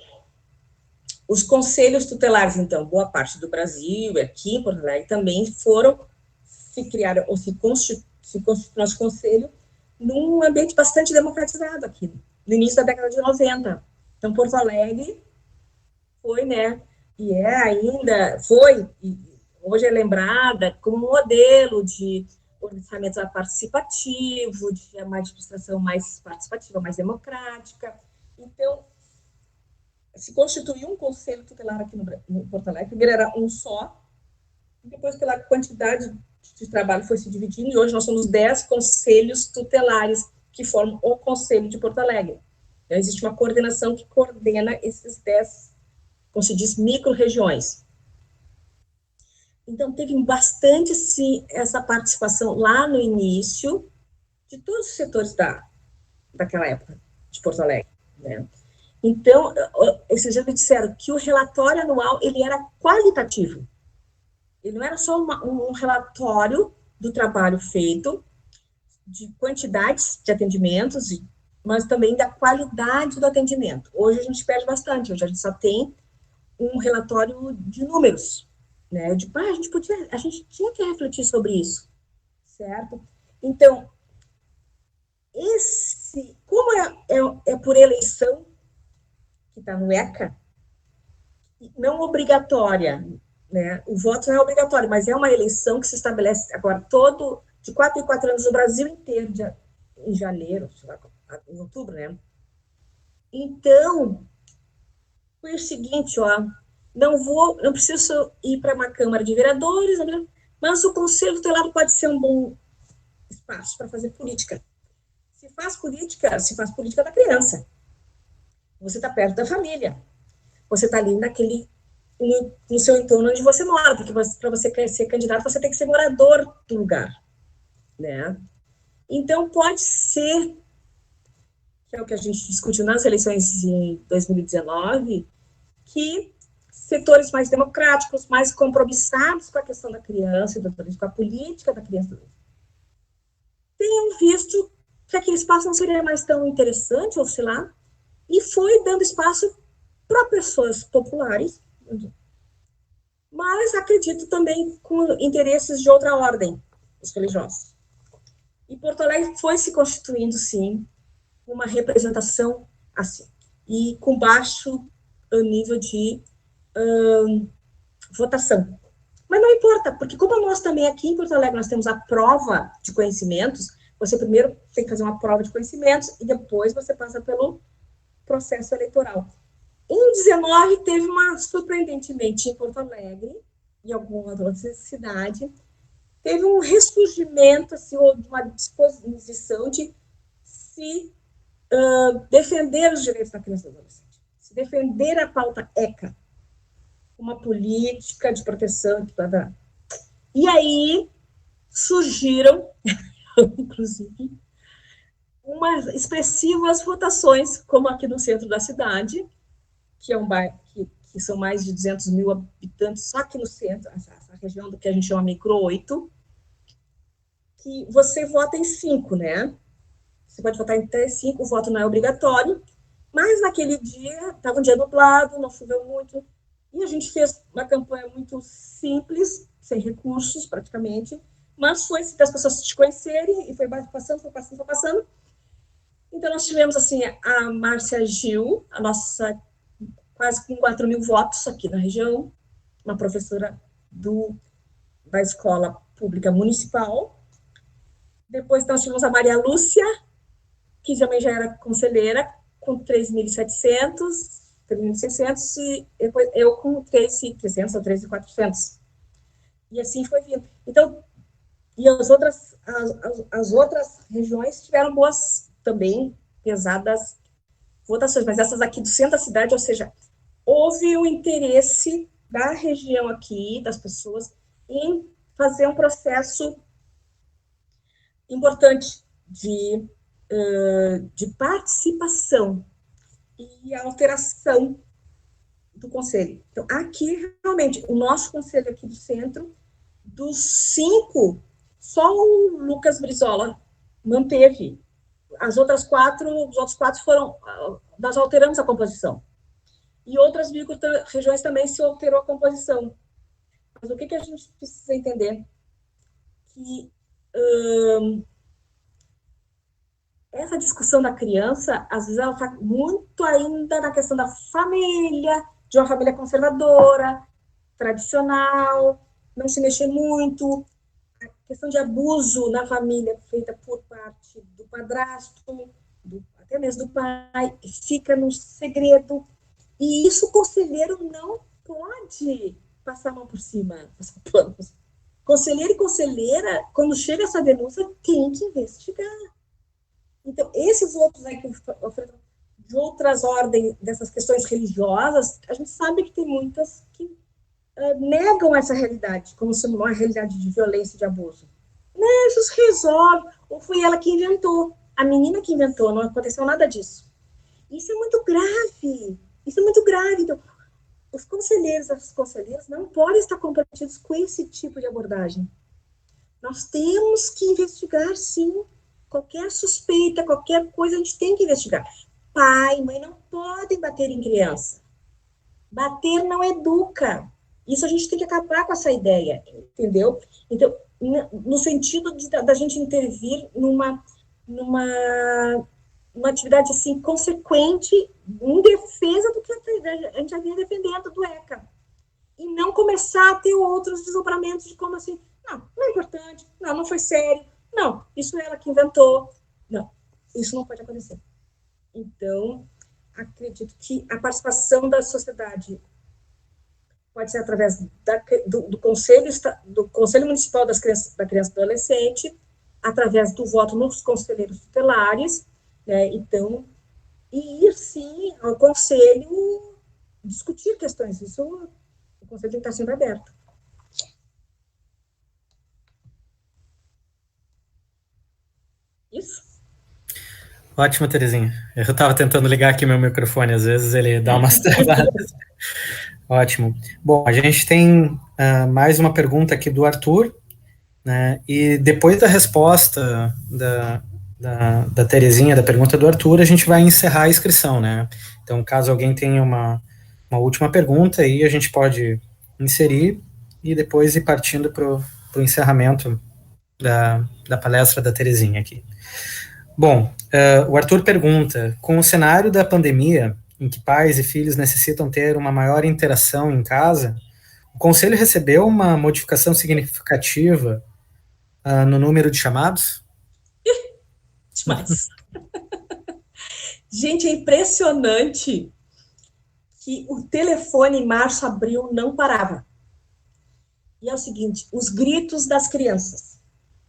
os conselhos tutelares, então, boa parte do Brasil, aqui em Porto Alegre, também se criaram, ou se constituíram nosso conselho num ambiente bastante democratizado aqui, no início da década de 90. Então, Porto Alegre foi, né, e hoje é lembrada como um modelo de orçamento participativo, de uma administração mais participativa, mais democrática. Então, se constituiu um conselho tutelar aqui no Porto Alegre. Primeiro era um só, depois pela quantidade de trabalho foi se dividindo, e hoje nós somos 10 conselhos tutelares que formam o Conselho de Porto Alegre. Então, existe uma coordenação que coordena esses 10, como se diz, micro-regiões. Então, teve bastante, sim, essa participação lá no início de todos os setores daquela época de Porto Alegre, né? Então, esses já me disseram que o relatório anual, ele era qualitativo. Ele não era só um relatório do trabalho feito, de quantidades de atendimentos, mas também da qualidade do atendimento. Hoje a gente perde bastante, hoje a gente só tem um relatório de números, né? A gente tinha que refletir sobre isso, certo? Então, como é por eleição, que está no ECA, não obrigatória, né? O voto não é obrigatório, mas é uma eleição que se estabelece agora de 4 em 4 anos no Brasil inteiro, em janeiro, em outubro, né? Então, foi o seguinte, não preciso ir para uma Câmara de Vereadores, né? Mas o Conselho Tutelar pode ser um bom espaço para fazer política. Se faz política da criança. Você está perto da família. Você está ali no seu entorno onde você mora, porque para você ser candidato, você tem que ser morador do lugar, né? Então, pode ser, que é o que a gente discutiu nas eleições de 2019, que setores mais democráticos, mais compromissados com a questão da criança, com a política da criança, tenham visto que aquele espaço não seria mais tão interessante, ou sei lá, e foi dando espaço para pessoas populares, mas acredito também com interesses de outra ordem, os religiosos. E Porto Alegre foi se constituindo, sim, uma representação assim, e com baixo nível de votação. Mas não importa, porque como nós também aqui em Porto Alegre nós temos a prova de conhecimentos, você primeiro tem que fazer uma prova de conhecimentos e depois você passa pelo processo eleitoral. Em 19 teve surpreendentemente em Porto Alegre, em alguma outra cidade, teve um ressurgimento, assim, de uma disposição de se defender os direitos da criança e do adolescente, se defender a pauta ECA, uma política de proteção. E aí surgiram inclusive, umas expressivas votações, como aqui no centro da cidade, que é um bairro que são mais de 200 mil habitantes, só aqui no centro, essa região do que a gente chama micro 8, que você vota em 5, né? Você pode votar em até 5, o voto não é obrigatório, mas naquele dia, estava um dia nublado, não choveu muito, e a gente fez uma campanha muito simples, sem recursos praticamente, mas foi para as pessoas te conhecerem, e foi passando. Então, nós tivemos, assim, a Márcia Gil, a nossa, quase com 4 mil votos aqui na região, uma professora da escola pública municipal. Depois, nós tivemos a Maria Lúcia, que também já era conselheira, com 3.700, 3.600, e depois eu com 3.300 ou 3.400. E assim foi vindo. Então, e as outras regiões tiveram boas, também pesadas votações, mas essas aqui do centro da cidade, ou seja, houve o interesse da região aqui, das pessoas, em fazer um processo importante de participação e alteração do conselho. Então, aqui, realmente, o nosso conselho aqui do centro, dos 5, só o Lucas Brizola manteve. Os outros 4 foram, nós alteramos a composição. E outras micro-regiões também se alterou a composição. Mas o que a gente precisa entender? Que essa discussão da criança, às vezes ela está muito ainda na questão da família, de uma família conservadora, tradicional, não se mexer muito, a questão de abuso na família feita por parte do padrasto, até mesmo do pai, fica no segredo, e isso o conselheiro não pode passar a mão por cima, passar pano. Conselheiro e conselheira, quando chega essa denúncia, tem que investigar. Então, esses outros aí de outras ordens, dessas questões religiosas, a gente sabe que tem muitas que negam essa realidade, como se uma realidade de violência e de abuso. Não, isso resolve. Ou foi ela que inventou. A menina que inventou, não aconteceu nada disso. Isso é muito grave. Isso é muito grave. Então, os conselheiros, as conselheiras não podem estar comprometidos com esse tipo de abordagem. Nós temos que investigar, sim. Qualquer suspeita, qualquer coisa, a gente tem que investigar. Pai, mãe não podem bater em criança. Bater não educa. Isso a gente tem que acabar com essa ideia, entendeu? Então, no sentido da gente intervir numa atividade assim, consequente, em defesa do que a gente já vinha defendendo do ECA. E não começar a ter outros desdobramentos de como assim, não é importante, não foi sério, não, isso é ela que inventou. Não, isso não pode acontecer. Então, acredito que a participação da sociedade pode ser através do Conselho Municipal da Criança e do Adolescente, através do voto nos conselheiros tutelares, né? Então, e ir, sim, ao conselho discutir questões. Isso, o conselho tem que estar sempre aberto. Isso. Ótimo, Terezinha. Eu estava tentando ligar aqui meu microfone, às vezes ele dá umas travadas. Ótimo. Bom, a gente tem mais uma pergunta aqui do Arthur, né? E depois da resposta da Terezinha, da pergunta do Arthur, a gente vai encerrar a inscrição, né? Então, caso alguém tenha uma última pergunta, aí a gente pode inserir e depois ir partindo para o encerramento da palestra da Terezinha aqui. Bom, o Arthur pergunta, com o cenário da pandemia, em que pais e filhos necessitam ter uma maior interação em casa, o Conselho recebeu uma modificação significativa no número de chamados? Demais. Gente, é impressionante que o telefone em março, abril não parava. E é o seguinte, os gritos das crianças.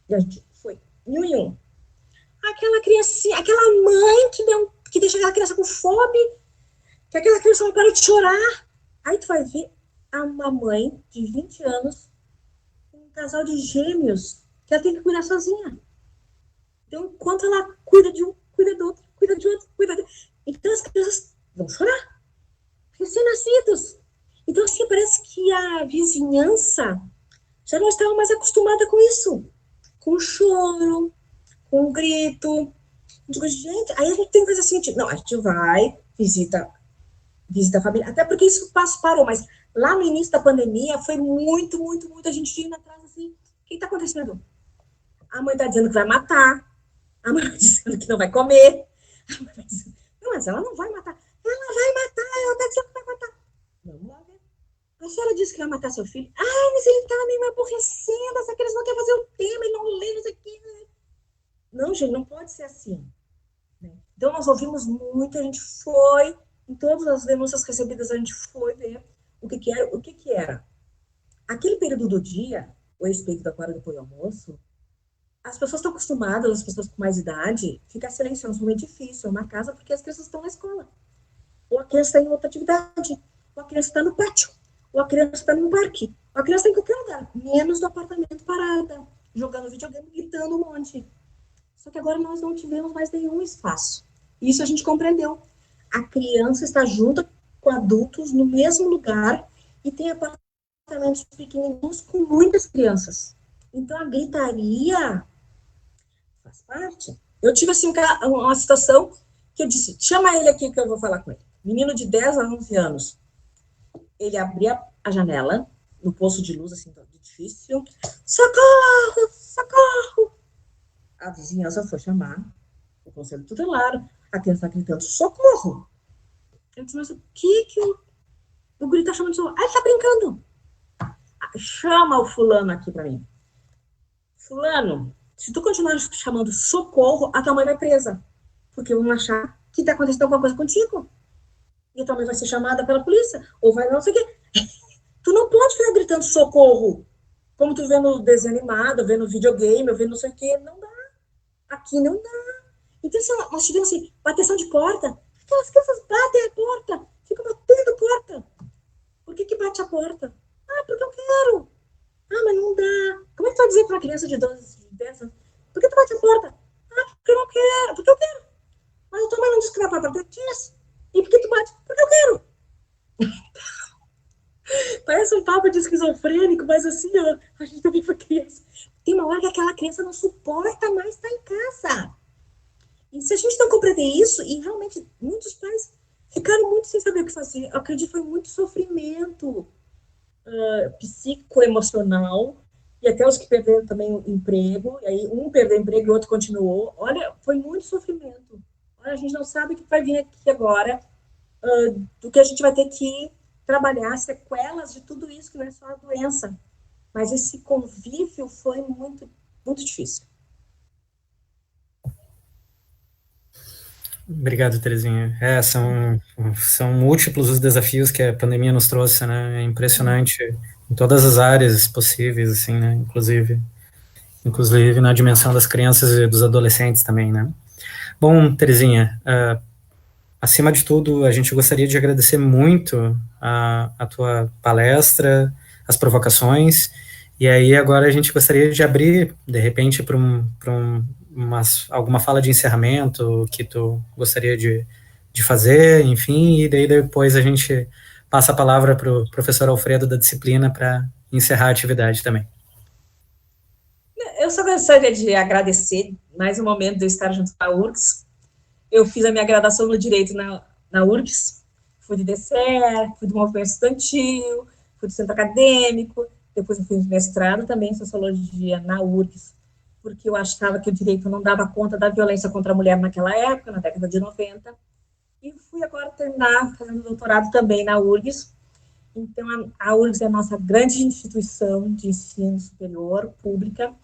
Gente, foi 1.001. Aquela criancinha, aquela mãe que deixa aquela criança com fome, que aquela criança não para de chorar. Aí tu vai ver uma mãe de 20 anos, um casal de gêmeos, que ela tem que cuidar sozinha. Então, enquanto ela cuida de um, cuida do outro, cuida de outro, cuida de... Então, as crianças vão chorar. Recém-nascidos. Então, assim, parece que a vizinhança já não estava mais acostumada com isso. Com o choro, com o grito. Eu digo, gente, aí a gente tem que fazer assim, não, a gente vai, visita a família, até porque isso parou, mas lá no início da pandemia foi muito a gente indo atrás assim, o que está acontecendo? A mãe está dizendo que vai matar, a mãe está dizendo que não vai comer, a mãe vai dizendo, não, mas ela não vai matar, ela está dizendo que vai matar. Vamos lá ver. A senhora disse que vai matar seu filho. Ah, mas ele tá meio aborrecendo, essa criança não quer fazer o tema, ele não lê, não sei o que. Não, gente, não pode ser assim. Então, nós ouvimos muito, a gente foi, em todas as denúncias recebidas, a gente foi ver o que era. Aquele período do dia, o respeito da hora depois do almoço, as pessoas estão acostumadas, as pessoas com mais idade, ficar silencioso é muito difícil, é uma casa, porque as crianças estão na escola. Ou a criança está em outra atividade, ou a criança está no pátio, ou a criança está num parque, ou a criança está em qualquer lugar, menos no apartamento parada, jogando videogame, gritando um monte. Só que agora nós não tivemos mais nenhum espaço. Isso a gente compreendeu. A criança está junto com adultos no mesmo lugar e tem apartamentos pequenininhos com muitas crianças. Então, a gritaria faz parte. Eu tive, assim, uma situação que eu disse, chama ele aqui que eu vou falar com ele. Menino de 10 a 11 anos. Ele abria a janela, no poço de luz, assim, do edifício. Socorro! Socorro! A vizinhança foi chamar o conselho tutelar, a criança está gritando, socorro! Eu disse, mas o que o guri está chamando de socorro? Ah, ele está brincando. Chama o fulano aqui para mim. Fulano, se tu continuar chamando socorro, a tua mãe vai presa. Porque vão achar que está acontecendo alguma coisa contigo. E a tua mãe vai ser chamada pela polícia. Ou vai não sei o quê. Tu não pode ficar gritando socorro. Como tu vê no desenho animado, vê no videogame, vê não sei o quê. Não dá. Aqui não dá. Então, nós tivemos assim, bateção de porta. Aquelas crianças batem a porta. Ficam batendo porta. Por que bate a porta? Ah, porque eu quero. Ah, mas não dá. Como é que tu vai dizer para uma criança de 12, de 10 anos? Por que tu bate a porta? Ah, porque eu não quero. Porque eu quero. Mas a tua mãe não disse que vai para a porta. Diz. E por que tu bate? Porque eu quero. Parece um papo de esquizofrênico, mas assim, ó, a gente também foi criança. Tem uma hora que aquela criança não suporta mais estar em casa. E se a gente não compreender isso, e realmente muitos pais ficaram muito sem saber o que fazer, eu acredito que foi muito sofrimento psicoemocional, e até os que perderam também o emprego, e aí um perdeu o emprego e o outro continuou. Olha, foi muito sofrimento. Olha, a gente não sabe o que vai vir aqui agora, do que a gente vai ter que trabalhar, sequelas de tudo isso, que não é só a doença. Mas esse convívio foi muito, muito difícil. Obrigado, Terezinha. São múltiplos os desafios que a pandemia nos trouxe, né? É impressionante em todas as áreas possíveis, assim, né? Inclusive na dimensão das crianças e dos adolescentes também, né? Bom, Terezinha, acima de tudo, a gente gostaria de agradecer muito a tua palestra, as provocações, e aí agora a gente gostaria de abrir, de repente, para alguma fala de encerramento que tu gostaria de fazer, enfim, e daí depois a gente passa a palavra para o professor Alfredo da disciplina para encerrar a atividade também. Eu só gostaria de agradecer mais um momento de estar junto com a URGS. Eu fiz a minha graduação no Direito na URGS, fui de DCE, fui do movimento estudantil, fui do centro acadêmico, depois eu fiz mestrado também em Sociologia na URGS, porque eu achava que o direito não dava conta da violência contra a mulher naquela época, na década de 90, e fui agora terminar fazendo doutorado também na URGS. Então, a URGS é a nossa grande instituição de ensino superior, pública,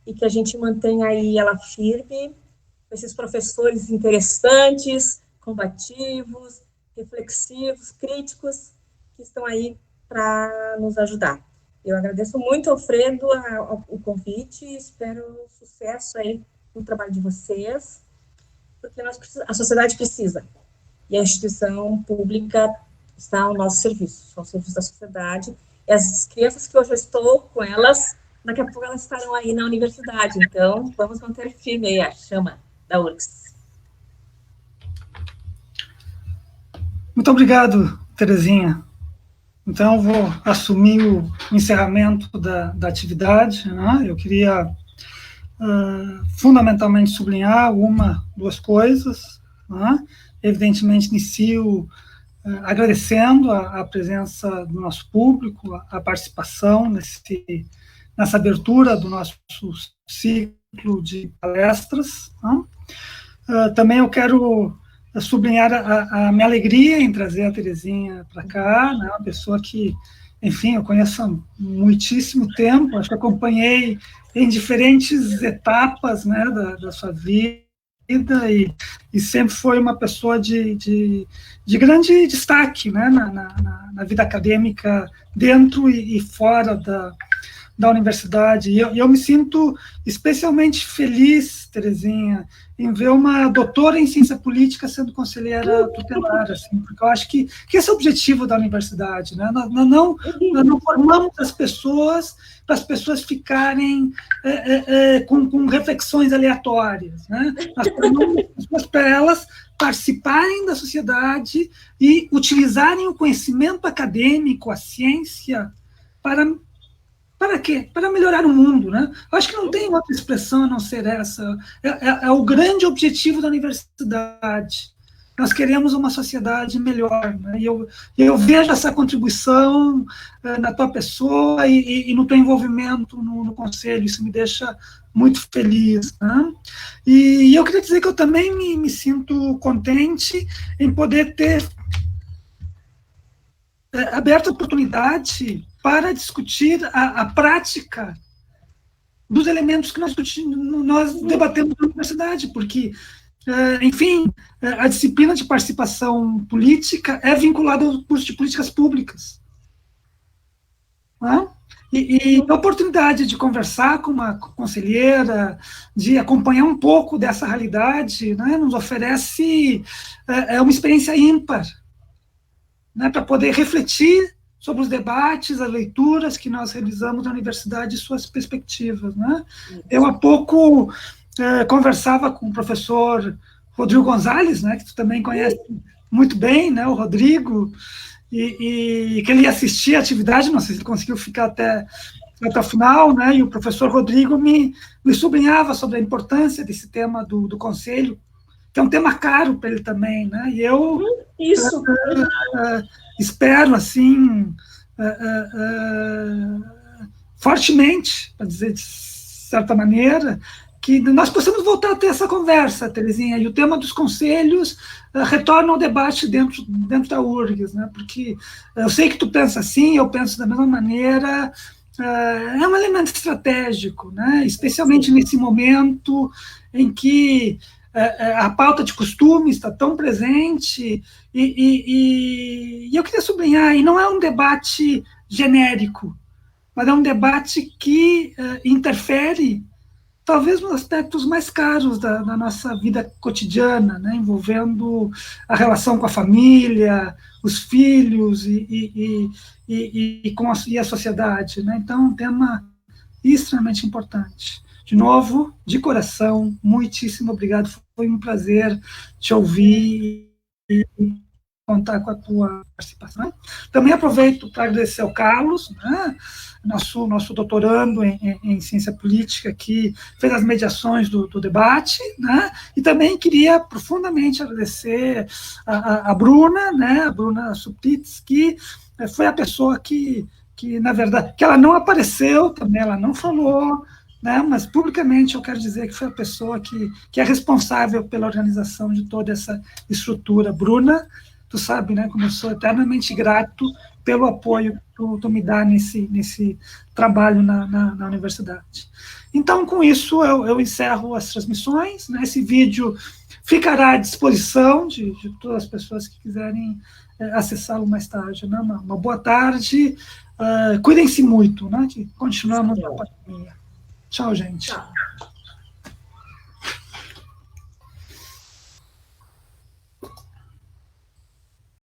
e que a gente mantém aí ela firme, com esses professores interessantes, combativos, reflexivos, críticos, que estão aí para nos ajudar. Eu agradeço muito, Alfredo, o convite, e espero sucesso aí no trabalho de vocês, porque a sociedade precisa, e a instituição pública está ao nosso serviço, ao serviço da sociedade, e as crianças que hoje eu estou com elas daqui a pouco elas estarão aí na universidade. Então, vamos manter firme aí a chama da URGS. Muito obrigado, Terezinha. Então, eu vou assumir o encerramento da atividade, né? Eu queria fundamentalmente sublinhar duas coisas, né? Evidentemente, inicio agradecendo a presença do nosso público, a participação nessa abertura do nosso ciclo de palestras, né? Também eu quero sublinhar a minha alegria em trazer a Terezinha para cá, né? Uma pessoa que, enfim, eu conheço há muitíssimo tempo, acho que acompanhei em diferentes etapas, né, da sua vida, e sempre foi uma pessoa de grande destaque, né, na vida acadêmica, dentro e fora da universidade. E eu me sinto especialmente feliz, Terezinha, em ver uma doutora em ciência política sendo conselheira tutelar, assim, porque eu acho que esse é o objetivo da universidade, né? Nós não formamos as pessoas para as pessoas ficarem com reflexões aleatórias, né? Nós formamos as pessoas para elas participarem da sociedade e utilizarem o conhecimento acadêmico, a ciência, para quê? Para melhorar o mundo, né? Eu acho que não tem outra expressão a não ser essa. É o grande objetivo da universidade. Nós queremos uma sociedade melhor, né? E eu vejo essa contribuição na tua pessoa e no teu envolvimento no conselho. Isso me deixa muito feliz, né? E eu queria dizer que eu também me sinto contente em poder ter aberto a oportunidade para discutir a prática dos elementos que nós debatemos na universidade, porque, enfim, a disciplina de participação política é vinculada ao curso de políticas públicas. Né? E a oportunidade de conversar com uma conselheira, de acompanhar um pouco dessa realidade, né, nos oferece uma experiência ímpar, né, para poder refletir sobre os debates, as leituras que nós realizamos na universidade e suas perspectivas, né? Eu, há pouco, conversava com o professor Rodrigo Gonzalez, né, que tu também conhece muito bem, né, o Rodrigo, e que ele ia assistir a atividade, não sei se ele conseguiu ficar até o final, né, e o professor Rodrigo me sublinhava sobre a importância desse tema do conselho, que é um tema caro para ele também, né, e eu espero, assim, fortemente, para dizer de certa maneira, que nós possamos voltar a ter essa conversa, Terezinha, e o tema dos conselhos retorna ao debate dentro da URGS, né, porque eu sei que tu pensa assim, eu penso da mesma maneira, é um elemento estratégico, né, especialmente nesse momento em que a pauta de costumes está tão presente, e eu queria sublinhar, e não é um debate genérico, mas é um debate que interfere, talvez, nos aspectos mais caros da nossa vida cotidiana, né, envolvendo a relação com a família, os filhos e a sociedade, né? Então, é um tema extremamente importante. De novo, de coração, muitíssimo obrigado, foi um prazer te ouvir e contar com a tua participação. Também aproveito para agradecer ao Carlos, né, nosso doutorando em ciência política, que fez as mediações do debate, né, e também queria profundamente agradecer a Bruna, né, a Bruna Suptitz, que foi a pessoa que, na verdade, que ela não apareceu, também ela não falou, né, mas publicamente eu quero dizer que foi a pessoa que é responsável pela organização de toda essa estrutura. Bruna, tu sabe, né, como eu sou eternamente grato pelo apoio que tu me dá nesse trabalho na universidade. Então, com isso, eu encerro as transmissões, né, esse vídeo ficará à disposição de todas as pessoas que quiserem acessá-lo mais tarde, né, uma boa tarde, cuidem-se muito, né, que continuamos na pandemia. Tchau, gente. Tchau.